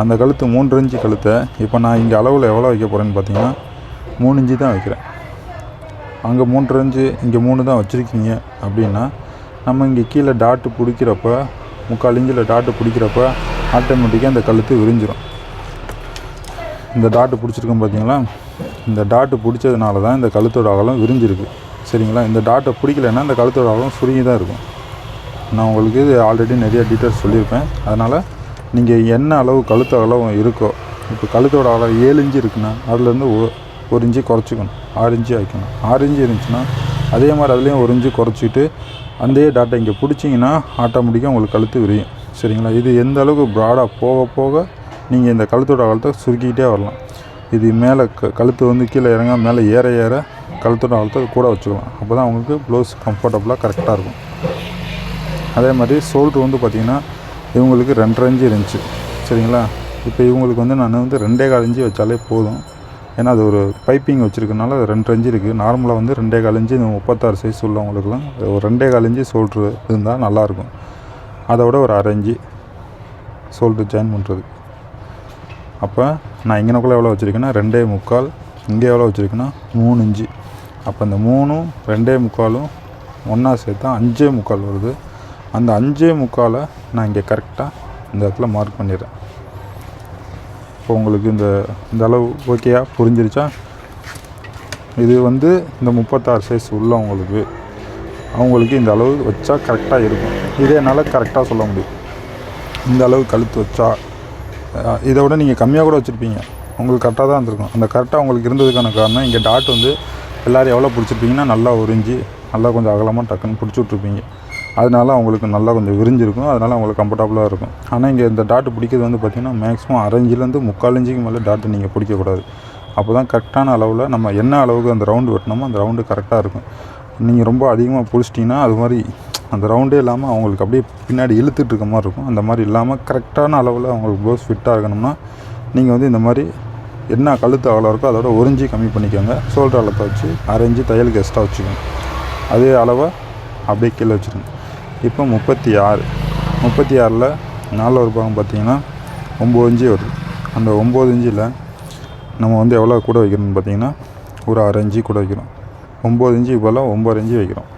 அந்த கழுத்து 3 இன்ச்சு கழுத்தை இப்போ நான் இங்கே அளவில் எவ்வளோ வைக்க போகிறேன்னு பார்த்தீங்கன்னா 3 இன்ச்சு தான் வைக்கிறேன். அங்கே 3 இன்ச்சு, இங்கே 3 தான் வச்சுருக்கீங்க அப்படின்னா நம்ம இங்கே கீழே டாட்டு பிடிக்கிறப்ப 3/4 இன்ச்சில் டாட்டு பிடிக்கிறப்ப ஆட்டோமேட்டிக்காக அந்த கழுத்து விரிஞ்சிடும். இந்த டாட்டு பிடிச்சிருக்கோம் பார்த்தீங்களா, இந்த டாட்டு பிடிச்சதுனால தான் இந்த கழுத்தோட அகலம் விரிஞ்சிருக்கு. சரிங்களா? இந்த டாட்டை பிடிக்கலைன்னா இந்த கழுத்தோட அகலம் சுருங்கி தான் இருக்கும். நான் உங்களுக்கு இது ஆல்ரெடி நிறைய டீட்டெயில்ஸ் சொல்லியிருப்பேன். அதனால் நீங்கள் என்ன அளவு கழுத்து அகலம் இருக்கோ, இப்போ கழுத்தோட அகலம் 7 இன்ச்சு இருக்குன்னா அதுலேருந்து 1 இன்ச்சு குறைச்சிக்கணும், 6 இன்ச்சு வைக்கணும். 6 இன்ச்சு இருந்துச்சுன்னா அதே மாதிரி அதுலேயும் 1 இன்ச்சு குறைச்சிட்டு அந்த டாட்டை இங்கே பிடிச்சிங்கன்னா ஆட்டோமேட்டிக்காக உங்களுக்கு கழுத்து விரியும். சரிங்களா? இது எந்த அளவுக்கு ப்ராடாக போக போக நீங்கள் இந்த கழுத்தோட அகலத்தை சுருக்கிக்கிட்டே வரலாம். இது மேலே கழுத்து வந்து கீழே இறங்க மேலே ஏற கழுத்தோட அகலத்தை கூட வச்சுக்கலாம். அப்போ தான் உங்களுக்கு ப்ளவுஸ் கம்ஃபர்டபுளாக கரெக்டாக இருக்கும். அதே மாதிரி ஷோல்ட்ரு வந்து பார்த்திங்கன்னா இவங்களுக்கு 2.5 இன்ச்சு இருந்துச்சு. சரிங்களா? இப்போ இவங்களுக்கு வந்து நான் வந்து 2.25 இன்ச்சு வச்சாலே போதும். ஏன்னா அது ஒரு பைப்பிங் வச்சுருக்கனால 2.5 இன்ச்சு இருக்குது. நார்மலாக வந்து 2.25 இன்ச்சு இந்த 36 சைஸ் உள்ளவங்களுக்குலாம் ஒரு 2.25 இன்ச்சு ஷோல்ட்ரு இருந்தால் நல்லாயிருக்கும். அதை விட ஒரு 1/2 இன்ச்சு ஷோல்ட்ரு ஜாயின் பண்ணுறது. அப்போ நான் இங்கனக்குள்ளே எவ்வளோ வச்சுருக்கேன்னா 2.25, இங்கே எவ்வளோ வச்சுருக்கேன்னா 3 இன்ச்சு. அப்போ இந்த 3ம் 2.25 ஒன்றா சேர்த்தா 5.25 வருது. அந்த 5.25 நான் இங்கே கரெக்டாக இந்த இடத்துல மார்க் பண்ணிடுறேன். இப்போ உங்களுக்கு இந்த அளவு ஓகேயா புரிஞ்சிருச்சா? இது வந்து இந்த 36 சைஸ் உள்ளவங்களுக்கு அவங்களுக்கு இந்த அளவு வச்சா கரெக்டாக இருக்கும். இதே என்னால் கரெக்டாக சொல்ல முடியும். இந்த அளவு கழுத்து வச்சா இதை விட நீங்கள் கம்மியாக கூட வச்சுருப்பீங்க, உங்களுக்கு கரெக்டாக தான் இருந்திருக்கும். அந்த கரெக்டாக உங்களுக்கு இருந்ததுக்கான காரணம் இங்கே டாட் வந்து எல்லோரும் எவ்வளோ பிடிச்சிருப்பீங்கன்னா நல்லா 1 இன்ச்சு நல்லா கொஞ்சம் அகலமாக டக்குன்னு பிடிச்சி விட்ருப்பீங்க. அதனால அவங்களுக்கு நல்லா கொஞ்சம் விரிஞ்சிருக்கும். அதனால் அவங்களுக்கு கம்ஃபர்டபுளாக இருக்கும். ஆனால் இங்கே இந்த டாட்டு பிடிக்கிறது வந்து பார்த்திங்கன்னா மேக்ஸிமம் 1/2 இன்ச்சிலேருந்து 3/4 இன்ச்சுக்கு மேலே டாட்டு நீங்கள் பிடிக்கக்கூடாது. அப்போ தான் கரெக்டான அளவில் நம்ம என்ன அளவுக்கு அந்த ரவுண்டு வெட்டினோமோ அந்த ரவுண்டு கரெக்டாக இருக்கும். நீங்கள் ரொம்ப அதிகமாக பிடிச்சிட்டிங்கன்னா அது மாதிரி அந்த ரவுண்டே இல்லாமல் அவங்களுக்கு அப்படியே பின்னாடி இழுத்துட்டு இருக்க மாதிரி இருக்கும். அந்த மாதிரி இல்லாமல் கரெக்டான அளவில் அவங்களுக்கு ப்ளவுஸ் ஃபிட்டாக இருக்கணும்னா நீங்கள் வந்து இந்த மாதிரி என்ன கழுத்து அகலம் இருக்கோ அதோட 1 இன்ச்சு கம்மி பண்ணிக்கோங்க. ஷோல்டர் அளத்தை வச்சு 1/2 இன்ச்சு தையலுக்கு எக்ஸ்ட்ரா வச்சுக்கோங்க. அதே அளவை அப்படியே கீழே வச்சுருங்க. இப்போ 36 36ல் நாலில் ஒரு பாகம் பார்த்திங்கன்னா 9 இன்ச்சு வருது. அந்த 9 இன்ச்சில் நம்ம வந்து எவ்வளோ கூட வைக்கணும்னு பார்த்திங்கன்னா ஒரு 1/2 இன்ச்சு கூட வைக்கிறோம். 9 இன்ச்சுக்கு பதிலாக 9 இன்ச்சு வைக்கிறோம்.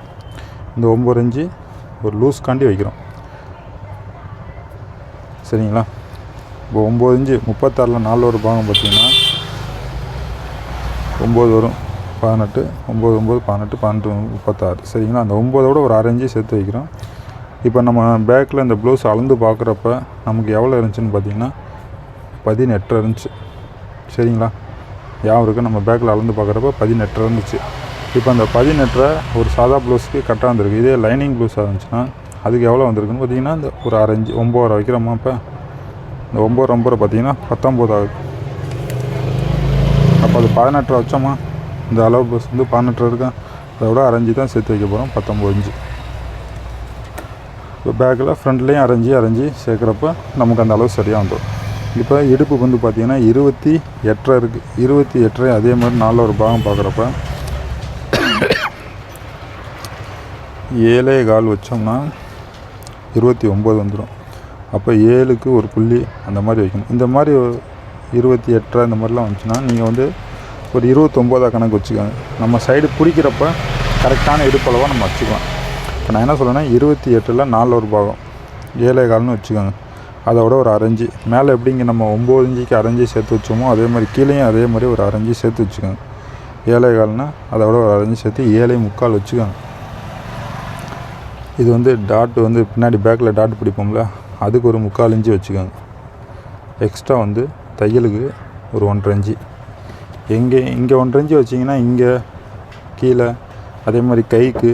இந்த 9 இன்ச்சு ஒரு லூஸ்காண்டி வைக்கிறோம். சரிங்களா? இப்போ 9 இன்ச்சு 36ல் 4 ஒரு பாகம் பார்த்திங்கன்னா 9 வரும். 18 9 9 18 18 36. சரிங்களா? அந்த 9ஓட ஒரு 1/2 இன்ச்சு சேர்த்து வைக்கிறோம். இப்போ நம்ம பேக்கில் இந்த ப்ளவுஸ் அளந்து பார்க்குறப்ப நமக்கு எவ்வளோ இருந்துச்சுன்னு பார்த்திங்கன்னா 18 இருந்துச்சு. சரிங்களா? ஞாபகம் இருக்குது, நம்ம பேக்கில் அளந்து பார்க்குறப்ப 18 இருந்துச்சு. இப்போ அந்த 18 ஒரு சாதா ப்ளவுஸுக்கு கரெக்டாக வந்துருக்கு. இதே லைனிங் ப்ளவுஸாக இருந்துச்சுன்னா அதுக்கு எவ்வளோ வந்திருக்குன்னு பார்த்திங்கன்னா இந்த ஒரு 1/2 இன்ச்சு 9 வைக்கிறோமா. இப்போ இந்த 9 பார்த்திங்கன்னா 19 ஆகுது. அப்போ அது 18 வச்சோமா. இந்த அளவு ப்ளவுஸ் வந்து 18 இருக்கா, அதை விட 1/2 இன்ச்சு தான் சேர்த்து வைக்க போகிறோம். 19 இன்ச்சு. இப்போ பேக்கில் ஃப்ரண்ட்லேயும் 1/2 இன்ச்சு சேர்க்குறப்ப நமக்கு அந்த அளவு சரியாக வந்துடும். இப்போ இடுப்பு வந்து பார்த்திங்கன்னா 28 இருக்குது. 28 அதே மாதிரி 4 ஒரு பாகம் பார்க்குறப்ப 7.25 வச்சோம்னா 29 வந்துடும். அப்போ 7க்கு ஒரு புள்ளி அந்த மாதிரி வைக்கணும். இந்த மாதிரி 28 இந்த மாதிரிலாம் வந்துச்சுன்னா நீங்கள் வந்து ஒரு 29 கணக்கு வச்சுக்கோங்க. நம்ம சைடு பிடிக்கிறப்ப கரெக்டான இடுப்பளவாக நம்ம வச்சுக்கலாம். இப்போ நான் என்ன சொல்கிறேன்னா 28ல் 4 ஒரு பாகம் 7.25ன்னு வச்சுக்கோங்க. அதோட ஒரு 1/2 இன்ச்சு மேலே எப்படிங்க நம்ம 9 இன்ச்சுக்கு 1/2 இன்ச்சு சேர்த்து வச்சோமோ அதே மாதிரி கீழேயும் அதே மாதிரி ஒரு 1/2 இன்ச்சு சேர்த்து வச்சுக்கோங்க. 7.25னா அதோட ஒரு 1/2 இன்ச்சு சேர்த்து 7.25 வச்சுக்கோங்க. இது வந்து டாட் வந்து பின்னாடி பேக்கில் டாட் பிடிப்போம்ல, அதுக்கு ஒரு 3/4 இன்ச்சு வச்சுக்கோங்க. எக்ஸ்ட்ரா வந்து தையலுக்கு ஒரு 1.5 இன்ச்சு. இங்கே 1.5 இன்ச்சு வச்சிங்கன்னா இங்கே கீழே அதே மாதிரி கைக்கு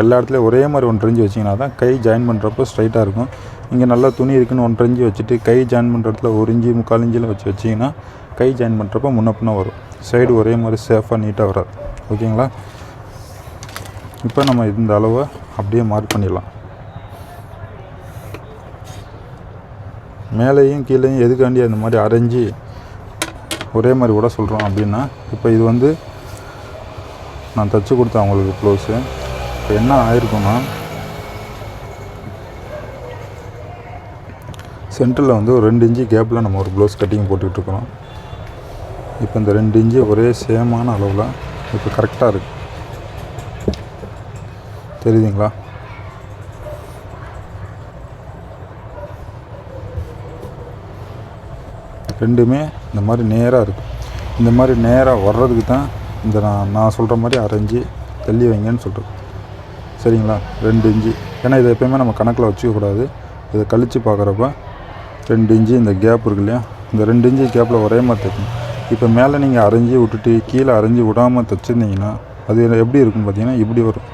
எல்லா இடத்துலையும் ஒரே மாதிரி 1.5 இன்ச்சு வச்சிங்கன்னா தான் கை ஜாயின் பண்ணுறப்போ ஸ்ட்ரைட்டாக இருக்கும். இங்கே நல்லா துணி இருக்குன்னு 1.5 இன்ச்சு வச்சுட்டு கை ஜாயின் பண்ணுற இடத்துல 1 இன்ச்சு 3/4 இன்ச்சில் வச்சிங்கன்னா கை ஜாயின் பண்ணுறப்போ முன்ன பின்ன வரும். சைடு ஒரே மாதிரி சேஃபாக நீட்டாக வராது. ஓகேங்களா? இப்போ நம்ம இந்த அளவை அப்படியே மார்க் பண்ணிடலாம். மேலேயும் கீழேயும் எதுக்காண்டி அந்த மாதிரி 1/2 இன்ச்சு ஒரே மாதிரி விட சொல்கிறோம் அப்படின்னா, இப்போ இது வந்து நான் தைச்சி கொடுத்தேன் அவங்களுக்கு ப்ளவுஸு. இப்போ என்ன ஆயிருக்குன்னா சென்டரில் வந்து ஒரு 2 இன்ச்சு கேப்பில் நம்ம ஒரு ப்ளவுஸ் கட்டிங் போட்டுக்கிட்டுருக்குறோம். இப்போ இந்த 2 இன்ச்சு ஒரே சேமான அளவில் இப்போ கரெக்டாக இருக்குது. தெரியுதுங்களா? ரெண்டுமே இந்த மாதிரி நேராக இருக்குது. இந்த மாதிரி நேராக வர்றதுக்கு தான் இந்த நான் சொல்கிற மாதிரி 1/2 இன்ச்சு தள்ளி வைங்கன்னு சொல்கிறது. சரிங்களா? 2 இன்ச்சு. ஏன்னா இதை எப்போயுமே நம்ம கணக்கில் வச்சுக்கக்கூடாது. இதை கழித்து பார்க்குறப்ப 2 இன்ச்சு இந்த கேப் இருக்கு இல்லையா, இந்த 2 இன்ச்சு கேப்பில் ஒரே மாதிரி தைக்கணும். இப்போ மேலே நீங்கள் 1/2 இன்ச்சு விட்டுட்டு கீழே 1/2 இன்ச்சு விடாமல் தைச்சிருந்தீங்கன்னா அது எப்படி இருக்குன்னு பார்த்தீங்கன்னா இப்படி வரும்.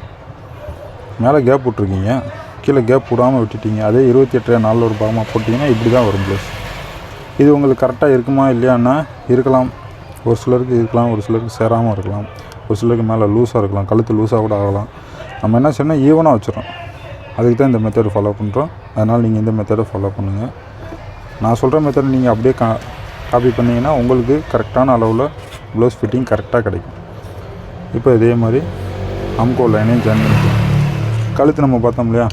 மேலே கேப் விட்ருக்கீங்க, கீழே கேப் விடாமல் விட்டுட்டீங்க. அதே 28 4 ஒரு பாகமாக போட்டிங்கன்னா இப்படி தான் வரும் ப்ளவுஸ். இது உங்களுக்கு கரெக்டாக இருக்குமா இல்லையான்னா இருக்கலாம். ஒரு சிலருக்கு இருக்கலாம், ஒரு சிலருக்கு சேராமல் இருக்கலாம், ஒரு சிலருக்கு மேலே லூஸாக இருக்கலாம், கழுத்து லூஸாக கூட ஆகலாம். நம்ம என்ன செய்யணும், ஈவனாக வச்சிடறோம். அதுக்கு தான் இந்த மெத்தடு ஃபாலோ பண்ணுறோம். அதனால் நீங்கள் இந்த மெத்தடை ஃபாலோ பண்ணுங்கள். நான் சொல்கிற மெத்தட் நீங்கள் அப்படியே காப்பி பண்ணிங்கன்னா உங்களுக்கு கரெக்டான அளவில் ப்ளவுஸ் ஃபிட்டிங் கரெக்டாக கிடைக்கும். இப்போ இதே மாதிரி அம்கோ லைனையும் ஜாயின் பண்ணிக்கலாம். கழுத்து நம்ம பார்த்தோம் இல்லையா,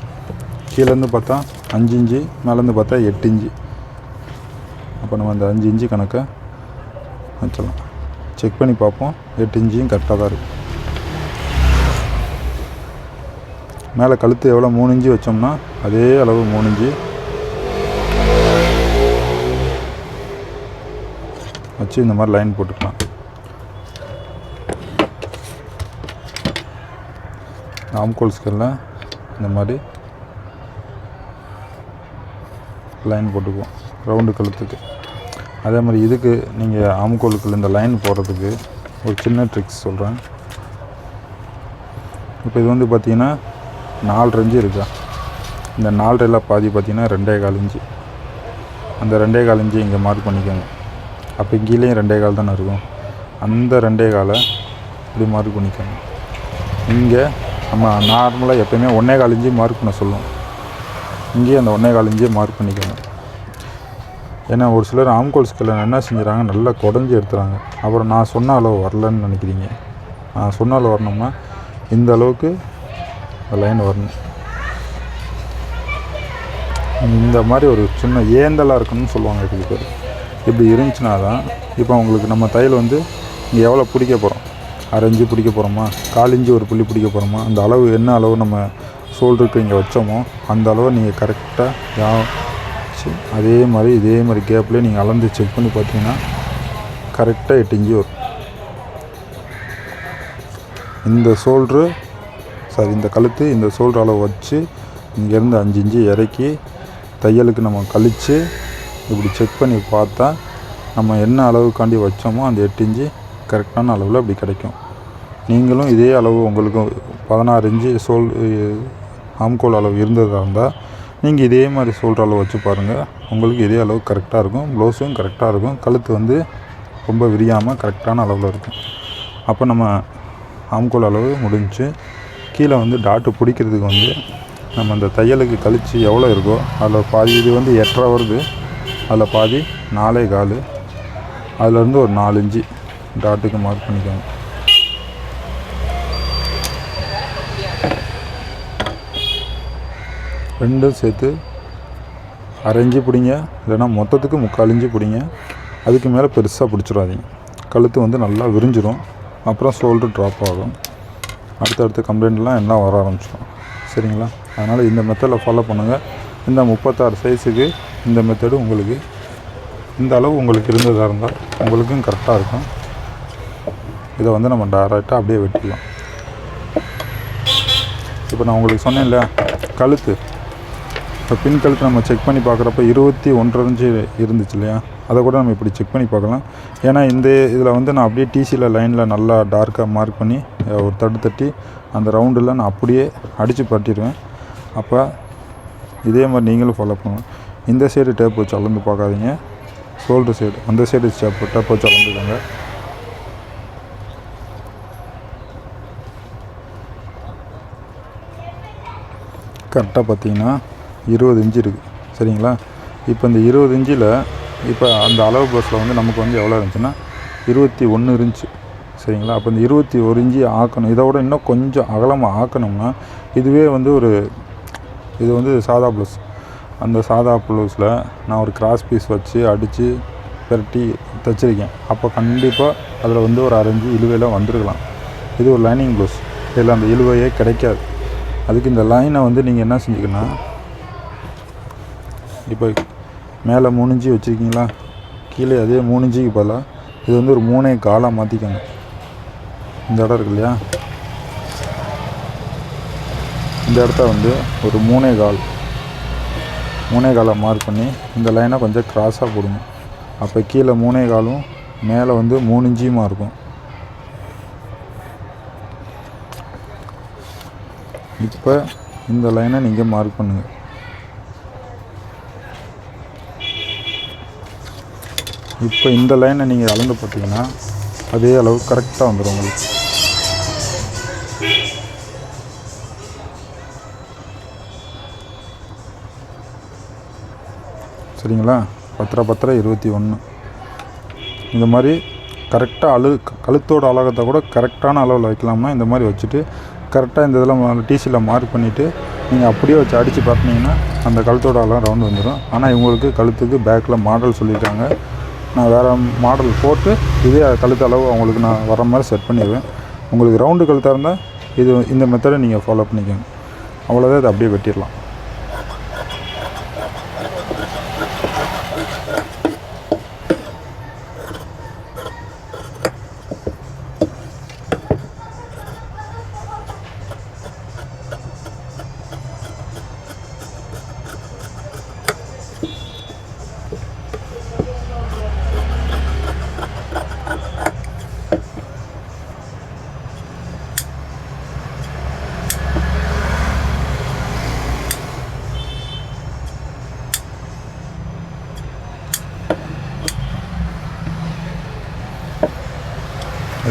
கீழேருந்து பார்த்தா 5 இன்ச்சு, மேலேருந்து பார்த்தா 8 இன்ச்சு. அப்போ நம்ம அந்த 5 இன்ச்சு கணக்கை வச்சிடலாம். செக் பண்ணி பார்ப்போம், 8 இன்ச்சியும் கரெக்டாக தான் இருக்குது. மேலே கழுத்து எவ்வளோ 3 இன்ச்சு வச்சோம்னா அதே அளவு 3 இன்ச்சு வச்சு இந்த மாதிரி லைன் போட்டுக்கலாம். ஆம்கோல் ஸ்கேலில் இந்த மாதிரி லைன் போட்டுக்குவோம் ரவுண்டு கழுத்துக்கு. அதே மாதிரி இதுக்கு நீங்கள் ஆம்கோலுக்குள்ள இந்த லைன் போடுறதுக்கு ஒரு சின்ன ட்ரிக்ஸ் சொல்கிறேன். இப்போ இது வந்து பார்த்திங்கன்னா 4 இன்ச்சு இருக்கா, இந்த 4 பாதி பார்த்திங்கன்னா 2.25 இன்ச்சு. அந்த 2.25 இன்ச்சு இங்கே மார்க் பண்ணிக்கோங்க. அப்போ கீழேயும் 2.25 தானே இருக்கும். அந்த 2.25 இப்படி மார்க் பண்ணிக்கோங்க. இங்கே நம்ம நார்மலாக எப்போயுமே 1.25 இன்ச்சு மார்க் பண்ண சொல்லுவோம். இங்கேயும் அந்த 1.25 இன்ச்சே மார்க் பண்ணிக்கோங்க. ஏன்னா ஒரு சிலர் ஆம்கோல் ஸ்கேலில் என்ன செஞ்சுறாங்க, நல்லா குடஞ்சி எடுத்துகிறாங்க. அப்புறம் நான் சொன்ன அளவு வரலன்னு நினைக்கிறீங்க. நான் சொன்ன அளவு வரணும்னா இந்த அளவுக்கு லைன் வரணும். இந்த மாதிரி ஒரு சின்ன ஏந்தலாக இருக்குன்னு சொல்லுவாங்க இதுக்கு பேர். இப்படி இருந்துச்சுன்னா தான் இப்போ உங்களுக்கு நம்ம தையல் வந்து இங்கே எவ்வளோ பிடிக்க போகிறோம், 1/2 இன்ச்சு பிடிக்க போகிறோமா, 1/4 இன்ச்சு ஒரு புள்ளி பிடிக்க போகிறோமா, அந்த அளவு என்ன அளவு நம்ம ஷோல்டருக்கு இங்கே வச்சோமோ அந்த அளவை நீங்கள் கரெக்டாக அதே மாதிரி கேப்லேயே நீங்கள் அளந்து செக் பண்ணி பார்த்தீங்கன்னா கரெக்டாக 8 இன்ச்சு வரும். இந்த கழுத்து இந்த ஷோல்டர் அளவு வச்சு இங்கேருந்து 5 இன்ச்சு இறக்கி தையலுக்கு நம்ம கழித்து இப்படி செக் பண்ணி பார்த்தா நம்ம என்ன அளவுக்காண்டி வச்சோமோ அந்த 8 இன்ச்சு கரெக்டான அளவில் அப்படி கிடைக்கும். நீங்களும் இதே அளவு உங்களுக்கு 16 இன்ச்சு ஆம்கோல் அளவு இருந்ததாக இருந்தால் நீங்கள் இதே மாதிரி ஷோல்டர் அளவு வச்சு பாருங்கள். உங்களுக்கு இதே அளவு கரெக்டாக இருக்கும். ப்ளவுஸும் கரெக்டாக இருக்கும். கழுத்து வந்து ரொம்ப விரியாமல் கரெக்டான அளவில் இருக்கும். அப்போ நம்ம ஆம்கோல் அளவு முடிஞ்சு கீழே வந்து டாட்டு பிடிக்கிறதுக்கு வந்து நம்ம அந்த தையலுக்கு கழித்து எவ்வளோ இருக்கோ அதில் பாதி, இது வந்து 8.5 வருது, அதில் பாதி 4.25, அதிலேருந்து ஒரு 4 இன்ச்சு டாட்டுக்கு மார்க் பண்ணிக்கோங்க. ரெண்டும் சேர்த்து 1/2 இன்ச்சு பிடிங்க, இல்லைனா மொத்தத்துக்கு 3/4 இன்ச்சு பிடிங்க. அதுக்கு மேலே பெருசாக பிடிச்சிடாதீங்க. கழுத்து வந்து நல்லா விரிஞ்சிடும். அப்புறம் ஷோல்டர் ட்ராப் ஆகும். அடுத்தடுத்த கம்ப்ளைண்ட்லாம் எல்லாம் வர ஆரம்பிச்சிடும். சரிங்களா? அதனால் இந்த மெத்தடில் ஃபாலோ பண்ணுங்கள். இந்த 36 சைஸுக்கு இந்த மெத்தடு உங்களுக்கு இந்த அளவு உங்களுக்கு இருந்ததாக இருந்தால் உங்களுக்கும் கரெக்டாக இருக்கும். இதை வந்து நம்ம டைரெக்டாக அப்படியே வெட்டிடலாம். இப்போ நான் உங்களுக்கு சொன்னேன் இல்லையா, கழுத்து இப்போ பின் கழுத்து நம்ம செக் பண்ணி பார்க்குறப்ப 21.5 இன்ச்சு இருந்துச்சு இல்லையா, அதை கூட நம்ம இப்படி செக் பண்ணி பார்க்கலாம். ஏன்னா இந்த இதில் வந்து நான் அப்படியே டிசியில் லைனில் நல்லா டார்க்காக மார்க் பண்ணி ஒரு தட்டி அந்த ரவுண்டில் நான் அப்படியே அடித்து பட்டிடுவேன். அப்போ இதே மாதிரி நீங்களும் ஃபாலோ பண்ணுவோம். இந்த சைடு டேப் வச்சு அளந்து பார்க்காதீங்க, ஷோல்டர் சைடு அந்த சைடு டேப் வச்சு அளந்துக்கோங்க. கரெக்டாக பார்த்தீங்கன்னா 20 இன்ச்சு இருக்குது. சரிங்களா? இப்போ இந்த 20 இன்ச்சில் இப்போ அந்த அளவு ப்ளஸில் வந்து நமக்கு வந்து எவ்வளோ இருந்துச்சுன்னா 21 இருந்துச்சு. சரிங்களா? அப்போ இந்த 21 இன்ச்சு ஆக்கணும். இதை விட இன்னும் கொஞ்சம் அகலமாக ஆக்கணும்னா இதுவே வந்து இது வந்து சாதா ப்ளவுஸ். அந்த சாதா ப்ளவுஸில் நான் ஒரு கிராஸ் பீஸ் வச்சு அடித்து பெரட்டி தைச்சிருக்கேன். அப்போ கண்டிப்பாக அதில் வந்து ஒரு 1/2 இன்ச்சு இழுவையில் வந்துருக்கலாம். இது ஒரு லைனிங் ப்ளவுஸ், இதில் அந்த இழுவையே கிடைக்காது. அதுக்கு இந்த லைனை வந்து நீங்கள் என்ன செஞ்சுக்கன்னா, இப்போ மேலே 3 இன்ச்சு வச்சுருக்கீங்களா, கீழே அதே 3 இன்ச்சுக்கு பதிலாக இது வந்து ஒரு 3.25 மாற்றிக்கோங்க. இந்த இடம் இருக்கு இல்லையா, இந்த இடத்த வந்து ஒரு 3.25 மார்க் பண்ணி இந்த லைனை கொஞ்சம் கிராஸாக போடுங்க. அப்போ கீழே 3.25 மேலே வந்து 3 இன்ச்சுமா இருக்கும். இப்போ இந்த லைனை நீங்கள் மார்க் பண்ணுங்கள். இப்போ இந்த லைனை நீங்கள் அளந்து பார்த்தீங்கன்னா அதே அளவு கரெக்டாக வந்துடும் உங்களுக்கு. சரிங்களா? 10/10/21 இந்த மாதிரி கரெக்டாக கழுத்தோட அலகத்தை கூட கரெக்டான அளவில் வைக்கலாம்னா இந்த மாதிரி வச்சுட்டு கரெக்டாக இந்த இதெல்லாம் டிசியில் மார்க் பண்ணிவிட்டு நீங்கள் அப்படியே வச்சு அடித்து பார்த்தீங்கன்னா அந்த கழுத்தோட அளவு ரவுண்டு வந்துடும். ஆனால் இவங்களுக்கு கழுத்துக்கு பேக்கில் மாடல் சொல்லியிருக்காங்க. நான் வேறு மாடல் போட்டு இதே கழுத்து அளவு அவங்களுக்கு நான் வர மாதிரி செட் பண்ணிடுவேன். உங்களுக்கு ரவுண்டு கழுத்தாக இருந்தால் இந்த மெத்தடை நீங்கள் ஃபாலோ பண்ணிக்கோங்க. அவ்வளோதான், இதை அப்படியே வெட்டிடலாம்.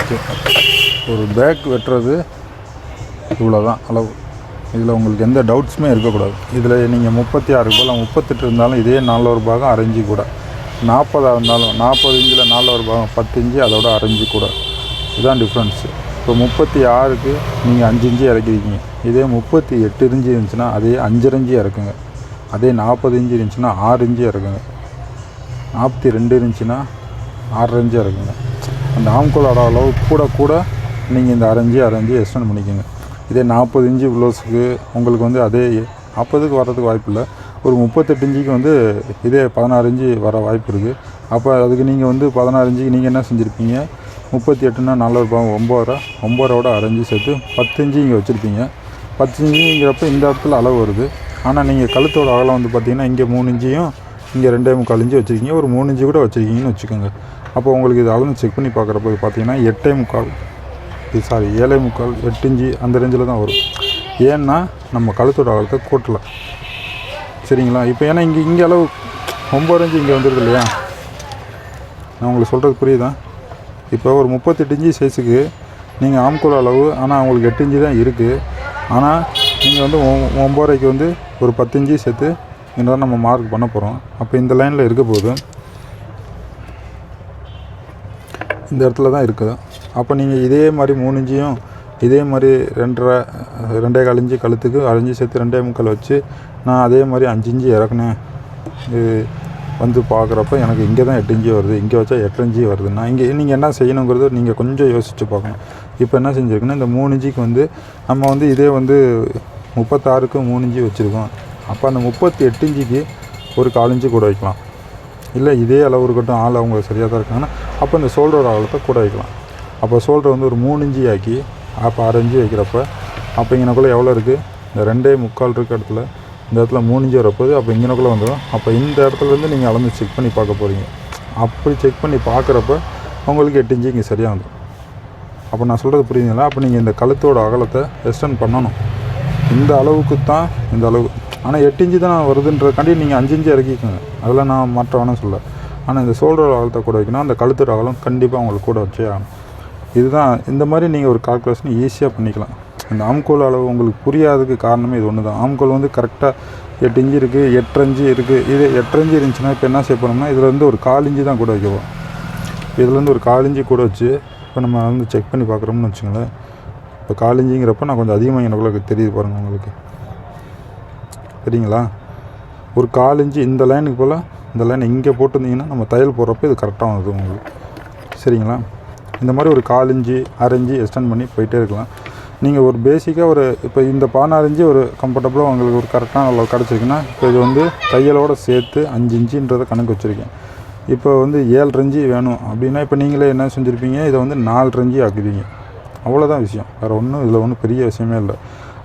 ஓகே, ஒரு பேக் வெட்டுறது இவ்வளோ தான் அளவு. இதில் உங்களுக்கு எந்த டவுட்ஸுமே இருக்கக்கூடாது. இதில் நீங்கள் 36 போல் 38 இருந்தாலும் இதே 4 பாகம் 1/2 இன்ச்சு கூட, 40 இருந்தாலும் 40 இன்ச்சில் 4 பாகம் 10 இன்ச்சு, அதோட 1/2 இன்ச்சு கூட. இதுதான் டிஃப்ரென்ஸு. இப்போ 36க்கு நீங்கள் 5 இன்ச்சு இறக்கிருக்கீங்க. இதே 38 இன்ச்சு இருந்துச்சுன்னா அதே 5.5 இன்ச்சு இறக்குங்க. அதே 40 இன்ச்சு இருந்துச்சுன்னா 6 இன்ச்சு இருக்குங்க. 42 இருந்துச்சுன்னா 6 இன்ச்சு இருக்குங்க. அந்த ஆம்கோலோட அளவு கூட நீங்கள் இந்த அரை இன்ச்சு எக்ஸ்டெண்ட் பண்ணிக்கோங்க. இதே 40 இன்ச்சு ப்ளவுஸுக்கு உங்களுக்கு வந்து அதே 40க்கு வர்றதுக்கு வாய்ப்பு இல்லை. ஒரு 38 இன்ச்சுக்கு வந்து இதே 16 இன்ச்சு வர வாய்ப்பு இருக்குது. அப்போ அதுக்கு நீங்கள் வந்து 16 இன்ச்சுக்கு நீங்கள் என்ன செஞ்சுருப்பீங்க, 38னா 4 9.5 அரை இன்ச்சு சேர்த்து 10 இன்ச்சு இங்கே வச்சுருப்பீங்க. 10 இன்ச்சுங்கிறப்ப இந்த இடத்துல அளவு வருது. ஆனால் நீங்கள் கழுத்தோட அகலம் வந்து பார்த்திங்கன்னா இங்கே 3 இன்ச்சையும் இங்கே 2.25 இன்ச்சு வச்சுருக்கீங்க. ஒரு 3 இன்ச்சு கூட வச்சுருக்கீங்கன்னு வச்சுக்கோங்க. அப்போ உங்களுக்கு இது அளவு செக் பண்ணி பார்க்குறப்ப பார்த்தீங்கன்னா 7.25 8 இன்ச்சு அந்த ரேஞ்சில் தான் வரும். ஏன்னா நம்ம கழுத்தோட அகலத்தை கூட்டலை. சரிங்களா? இப்போ ஏன்னா இங்கே அளவு 9 இன்ச்சு இங்கே வந்துடுது இல்லையா? நான் உங்களுக்கு சொல்கிறது புரியுதா? இப்போ ஒரு 38 இன்ச்சு சைஸுக்கு நீங்கள் ஆம்கோல் அளவு, ஆனால் உங்களுக்கு 8 இன்ச்சு தான் இருக்குது. ஆனால் நீங்கள் வந்து 9.5க்கு வந்து ஒரு 10 இன்ச்சு சேர்த்து இந்த நம்ம மார்க் பண்ண போகிறோம். அப்போ இந்த லைனில் இருக்க போது இந்த இடத்துல தான் இருக்குது. அப்போ நீங்கள் இதே மாதிரி 3 இன்ச்சையும் இதே மாதிரி 2.25 இன்ச்சு கழுத்துக்கு 6 இன்ச்சு சேர்த்து 2.25 வச்சு நான் அதே மாதிரி 5 இன்ச்சு இறக்குனேன். இது வந்து பார்க்குறப்ப எனக்கு இங்கே தான் 8 இன்ச்சு வருது, இங்கே வச்சா 8 இன்ச்சு வருதுன்னா இங்கே நீங்கள் என்ன செய்யணுங்கிறது நீங்கள் கொஞ்சம் யோசித்து பார்க்கணும். இப்போ என்ன செஞ்சுருக்குன்னா இந்த 3 இன்ச்சுக்கு வந்து நம்ம வந்து இதே வந்து 36க்கு 3 இன்ச்சு வச்சுருக்கோம். அப்போ அந்த 38 இன்ச்சுக்கு ஒரு 4 இன்ச்சு கூட வைக்கலாம். இல்லை இதே அளவு இருக்கட்டும், ஆள் அவங்க சரியாக தான் இருக்காங்கன்னா அப்போ இந்த ஷோல்டரோட அகலத்தை கூட வைக்கலாம். அப்போ ஷோல்டர் வந்து ஒரு 3 இன்ச்சு ஆக்கி அப்போ 6 இன்ச்சு வைக்கிறப்ப அப்போ இங்கனக்குள்ளே எவ்வளோ இருக்குது, இந்த 2.25 இருக்க இடத்துல இந்த இடத்துல 3 இன்ச்சு வரப்போது. அப்போ இங்கனக்குள்ளே வந்துடும். அப்போ இந்த இடத்துலேருந்து நீங்கள் அளந்து செக் பண்ணி பார்க்க போகிறீங்க. அப்படி செக் பண்ணி பார்க்குறப்ப உங்களுக்கு 8 இன்ச்சு இங்கே சரியாக வந்துடும். அப்போ நான் சொல்கிறது புரியுதுங்களா? அப்போ நீங்கள் இந்த கழுத்தோட அகலத்தை எக்ஸ்டெண்ட் பண்ணணும். இந்த அளவுக்கு தான் இந்த அளவு. ஆனால் 8 இன்ச்சு தான் வருதுன்றக்காண்டி நீங்கள் 5 இன்ச்சு இறக்கிக்கோங்க. அதெல்லாம் நான் மாற்ற வேணாம் சொல்ல. ஆனால் இந்த ஷோல்டரோட அகலத்தை கூட வைக்கணும். அந்த கழுத்தோட அகலம் கண்டிப்பாக உங்களுக்கு கூட வச்சே ஆகணும். இதுதான் இந்த மாதிரி நீங்கள் ஒரு கால்குலேஷன் ஈஸியாக பண்ணிக்கலாம். இந்த ஆம்கோல் அளவு உங்களுக்கு புரியாததுக்கு காரணமே இது ஒன்று தான். ஆம்கோல் வந்து கரெக்டாக 8 இன்ச்சு இருக்குது, 8 இன்ச்சு இருக்குது. இது 8 இன்ச்சு இருந்துச்சுன்னா இப்போ என்ன செய்ய போகிறோம்னா இதுலேருந்து ஒரு 4 இன்ச்சு தான் கூட வைக்க போகிறோம். இதுலேருந்து ஒரு 4 இன்ச்சு கூட வச்சு இப்போ நம்ம வந்து செக் பண்ணி பார்க்குறோம்னு வச்சுங்களேன். இப்போ 4 இன்ச்சுங்கிறப்ப நான் கொஞ்சம் அதிகமாக எனக்குள்ள தெரியுது பாருங்கள் உங்களுக்கு. சரிங்களா? ஒரு 4 இன்ச்சு இந்த லைனுக்கு போல் இந்த லைன் இங்கே போட்டிருந்தீங்கன்னா நம்ம தையல் போடுறப்போ இது கரெக்டாக வருது உங்களுக்கு. சரிங்களா? இந்த மாதிரி ஒரு 4 இன்ச்சு 6 இன்ச்சு எக்ஸ்டெண்ட் பண்ணி போயிட்டே இருக்கலாம். நீங்கள் ஒரு பேசிக்காக ஒரு இப்போ இந்த 16 இன்ச்சு ஒரு கம்ஃபர்டபுளாக உங்களுக்கு ஒரு கரெக்டான அளவு கிடச்சிருக்குன்னா இப்போ இது வந்து தையலோடு சேர்த்து 5 இன்ச்சுன்றதை கணக்கு வச்சுருக்கேன். இப்போ வந்து 7 இன்ச்சு வேணும் அப்படின்னா இப்போ நீங்களே என்ன செஞ்சுருப்பீங்க, இதை வந்து 4 இன்ச்சு ஆக்குவீங்க. அவ்வளோதான் விஷயம். வேறு ஒன்றும் இதில் ஒன்றும் பெரிய விஷயமே இல்லை.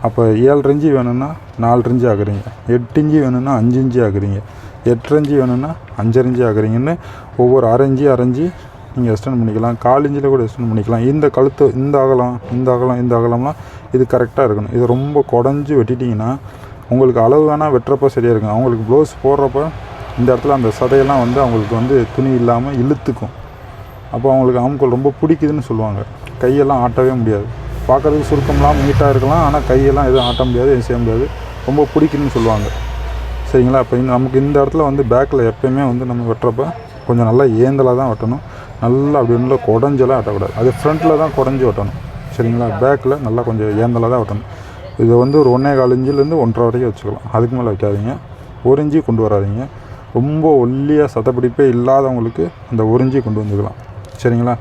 அப்போ 7 இன்ச்சு வேணும்னா 4 இன்ச்சு ஆக்குறீங்க, 8 இன்ச்சு வேணும்னா 5 இன்ச்சு ஆக்குறீங்க, 8 இன்ச்சு வேணும்னா 5 இன்ச்சு ஆக்குறீங்கன்னு ஒவ்வொரு அரை இன்ச்சு நீங்கள் எக்ஸ்டெண்ட் பண்ணிக்கலாம். 4 இன்ச்சில் கூட எக்ஸ்டெண்ட் பண்ணிக்கலாம். இந்த கழுத்து இந்த அகலம்லாம் இது கரெக்டாக இருக்கணும். இது ரொம்ப குடஞ்சி வெட்டிட்டிங்கன்னா உங்களுக்கு அளவு வேணால் வெட்டுறப்போ சரியாக இருக்கும். அவங்களுக்கு ப்ளவுஸ் போடுறப்ப இந்த இடத்துல அந்த சதையெல்லாம் வந்து அவங்களுக்கு வந்து துணி இல்லாமல் இழுத்துக்கும். அப்போ அவங்களுக்கு ஆம்கோல் ரொம்ப பிடிக்குதுன்னு சொல்லுவாங்க. கையெல்லாம் ஆட்டவே முடியாது. பார்க்குறதுக்கு சுருக்கம்லாம் நீட்டாக இருக்கலாம், ஆனால் கையெல்லாம் எதுவும் ஆட்ட முடியாது, எதுவும் செய்ய முடியாது, ரொம்ப பிடிக்குதுன்னு சொல்லுவாங்க. சரிங்களா? இப்போ நமக்கு இந்த இடத்துல வந்து பேக்கில் எப்போயுமே வந்து நம்ம வெட்டுறப்ப கொஞ்சம் நல்லா ஏந்தலாக தான் வெட்டணும். நல்லா அப்படி ஒன்றும் குடஞ்செல்லாம் வெட்டக்கூடாது. அது ஃப்ரண்ட்டில் தான் குடஞ்சி வெட்டணும். சரிங்களா? பேக்கில் நல்லா கொஞ்சம் ஏந்தலாக தான் வெட்டணும். இதை வந்து ஒரு 1.25 இன்ச்சிலேருந்து 1.5 வரைக்கும் வச்சுக்கலாம். அதுக்கு மேலே வைக்காதீங்க. 1 இன்ச்சு கொண்டு வராதிங்க. ரொம்ப ஒல்லியாக சத்தப்பிடிப்பே இல்லாதவங்களுக்கு அந்த 1 இன்ச்சு கொண்டு வந்துக்கலாம். சரிங்களா?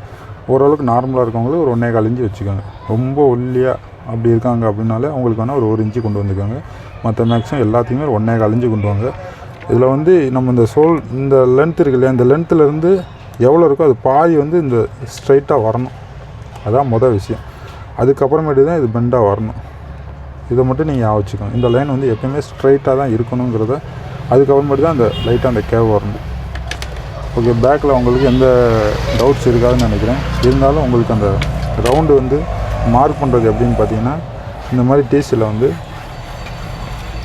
ஓரளவுக்கு நார்மலாக இருக்கவங்களுக்கு ஒரு 1.25 இன்ச்சு வச்சுக்கோங்க. ரொம்ப ஒல்லியாக அப்படி இருக்காங்க அப்படின்னாலே அவங்களுக்கு வேணால் ஒரு 1 இன்ச்சு கொண்டு வந்துக்கோங்க. மற்ற மேக்ஸிமம் எல்லாத்தையுமே ஒரு 1.25 இன்ச்சு கொண்டு வாங்க. இதில் வந்து நம்ம இந்த லென்த் இருக்கு இல்லையா, இந்த லென்த்துலேருந்து எவ்வளோ இருக்கோ அது பாதி வந்து இந்த ஸ்ட்ரைட்டாக வரணும். அதான் மொதல் விஷயம். அதுக்கப்புறமேட்டு தான் இது பெண்டாக வரணும். இதை மட்டும் நீங்கள் வச்சுக்கோங்க. இந்த லைன் வந்து எப்போயுமே ஸ்ட்ரைட்டாக தான் இருக்கணுங்கிறத, அதுக்கப்புறமேட்டு தான் அந்த லைட்டாக அந்த கேவ் வரணும். ஓகே, பேக்கில் உங்களுக்கு எந்த டவுட்ஸ் இருக்காதுன்னு நினைக்கிறேன். இருந்தாலும் உங்களுக்கு அந்த ரவுண்டு வந்து மார்க் பண்ணுறது எப்படின்னு பார்த்தீங்கன்னா, இந்த மாதிரி டீஸில் வந்து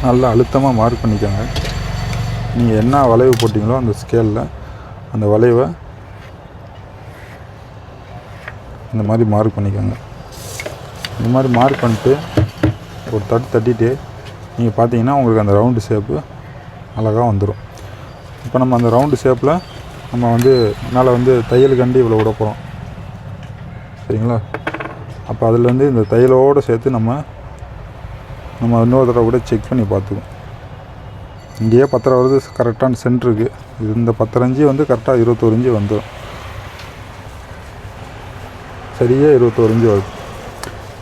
நல்லா அழுத்தமாக மார்க் பண்ணிக்கோங்க. நீங்கள் என்ன வளைவு போட்டிங்களோ அந்த ஸ்கேலில் அந்த வளைவை இந்த மாதிரி மார்க் பண்ணிக்கோங்க. இந்த மாதிரி மார்க் பண்ணிட்டு ஒரு தட்டிட்டு நீங்கள் பார்த்தீங்கன்னா உங்களுக்கு அந்த ரவுண்டு ஷேப்பு அழகாக வந்துடும். இப்போ நம்ம அந்த ரவுண்டு ஷேப்பில் நம்ம வந்து மேலே வந்து தையல் கண்டி இவ்வளோ விட போகிறோம். சரிங்களா? அப்போ அதில் வந்து இந்த தையலோடு சேர்த்து நம்ம இன்னொரு தடவை கூட செக் பண்ணி பார்த்துக்குவோம். இங்கேயே 10 வருது கரெக்டான சென்டருக்கு. இந்த 10 இன்ச்சு வந்து கரெக்டாக 21 இன்ச்சு வந்துடும். சரியாக 21 இன்ச்சு வருது.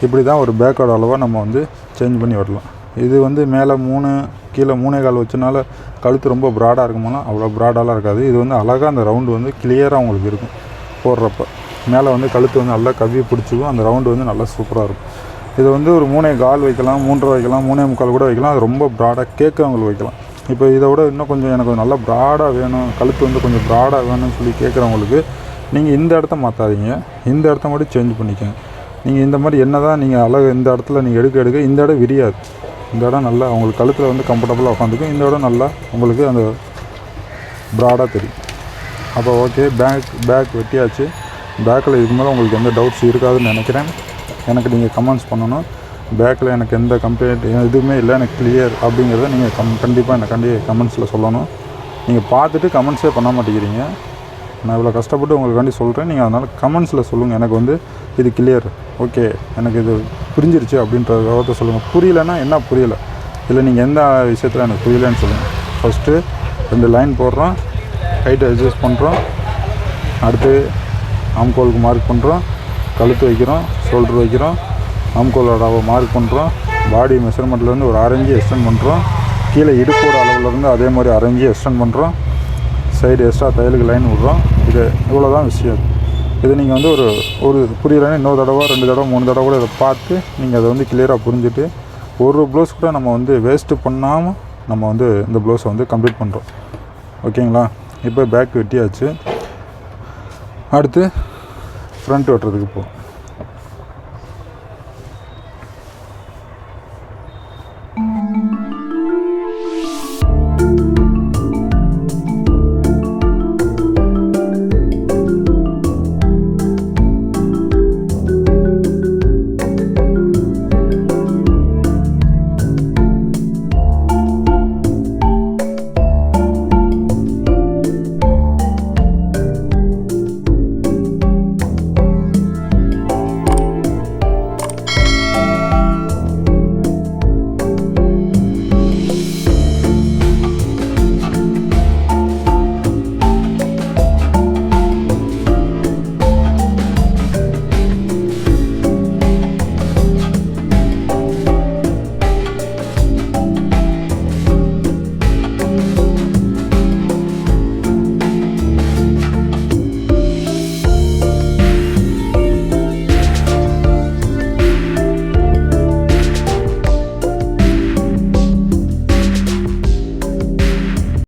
இப்படி தான் ஒரு பேக்கோட அளவாக நம்ம வந்து சேஞ்ச் பண்ணி வரலாம். இது வந்து மேலே 3 கீழே 3.25 வச்சனால கழுத்து ரொம்ப ப்ராடாக இருக்குமானா அவ்வளோ ப்ராடாலாம் இருக்காது. இது வந்து அழகாக அந்த ரவுண்டு வந்து கிளியராக உங்களுக்கு இருக்கும் போடுறப்ப. மேலே வந்து கழுத்து வந்து நல்லா கவ்வி பிடிச்சிக்கும். அந்த ரவுண்டு வந்து நல்லா சூப்பராக இருக்கும். இது வந்து ஒரு 3.25 வைக்கலாம், 3.5 வைக்கலாம், 3.25 கூட வைக்கலாம். அது ரொம்ப ப்ராடாக கேட்குறவங்களுக்கு வைக்கலாம். இப்போ இதை விட இன்னும் கொஞ்சம் எனக்கு நல்லா ப்ராடாக வேணும், கழுத்து வந்து கொஞ்சம் ப்ராடாக வேணும்னு சொல்லி கேட்குறவங்களுக்கு நீங்கள் இந்த இடத்த மாற்றாதீங்க, இந்த இடத்த மட்டும் சேஞ்ச் பண்ணிக்கோங்க. நீங்கள் இந்த மாதிரி என்ன தான் நீங்கள் அழகு இந்த இடத்துல நீங்கள் எடுக்க இந்த இடம் விரியாது. இந்த இடம் நல்லா உங்களுக்கு கழுத்தில் வந்து கம்ஃபர்டபுளாக உட்காந்துக்கும். இந்த இடம் நல்லா உங்களுக்கு அந்த ப்ராடாக தெரியும். அப்போ ஓகே, பேக் வெட்டியாச்சு. பேக்கில் இதுக்கு மேலே உங்களுக்கு எந்த டவுட்ஸ் இருக்காதுன்னு நினைக்கிறேன். எனக்கு நீங்கள் கமெண்ட்ஸ் பண்ணணும். பேக்கில் எனக்கு எந்த கம்ப்ளைண்ட் எதுவுமே இல்லை, எனக்கு கிளியர் அப்படிங்கிறத நீங்கள் கண்டிப்பாக எனக்கு கமெண்ட்ஸில் சொல்லணும். நீங்கள் பார்த்துட்டு கமெண்ட்ஸே பண்ண மாட்டேங்கிறீங்க. நான் இவ்வளோ கஷ்டப்பட்டு உங்களுக்காண்டி சொல்கிறேன். நீங்கள் அதனால் கமெண்ட்ஸில் சொல்லுங்கள். எனக்கு வந்து இது கிளியர், ஓகே, எனக்கு இது புரிஞ்சிருச்சு அப்படின்றத சொல்லுங்கள். புரியலைன்னா என்ன புரியலை, இல்லை நீங்கள் எந்த விஷயத்தில் எனக்கு புரியலைன்னு சொல்லுங்கள். ஃபஸ்ட்டு 2 லைன் போடுறோம், ஹைட்டை அட்ஜஸ்ட் பண்ணுறோம், அடுத்து ஆம்கோலுக்கு மார்க் பண்ணுறோம், கழுத்து வைக்கிறோம், ஷோல்டர் வைக்கிறோம், ஆம்கோலோட மார்க் பண்ணுறோம், பாடி மெஷர்மெண்ட்லேருந்து ஒரு 6 இன்ச்சு எக்ஸ்டெண்ட் பண்ணுறோம், கீழே இடுப்போட அளவுலேருந்து அதே மாதிரி 6 இன்ச்சு எக்ஸ்டெண்ட் பண்ணுறோம், சைடு எக்ஸ்ட்ரா தையலுக்கு லைன் விட்றோம். இது இவ்வளோ தான் விஷயம். இது நீங்கள் வந்து ஒரு புரியலைன்னா இன்னொரு தடவை 2 தடவை 3 தடவை கூட இதை பார்த்து நீங்கள் அதை வந்து கிளியராக புரிஞ்சுட்டு ஒரு ப்ளவுஸ் கூட நம்ம வந்து வேஸ்ட்டு பண்ணாமல் நம்ம வந்து இந்த ப்ளவுஸை வந்து கம்ப்ளீட் பண்ணுறோம். ஓகேங்களா? இப்போ பேக் வெட்டியாச்சு. அடுத்து ஃப்ரண்ட் வெட்டுறதுக்கு போகும்.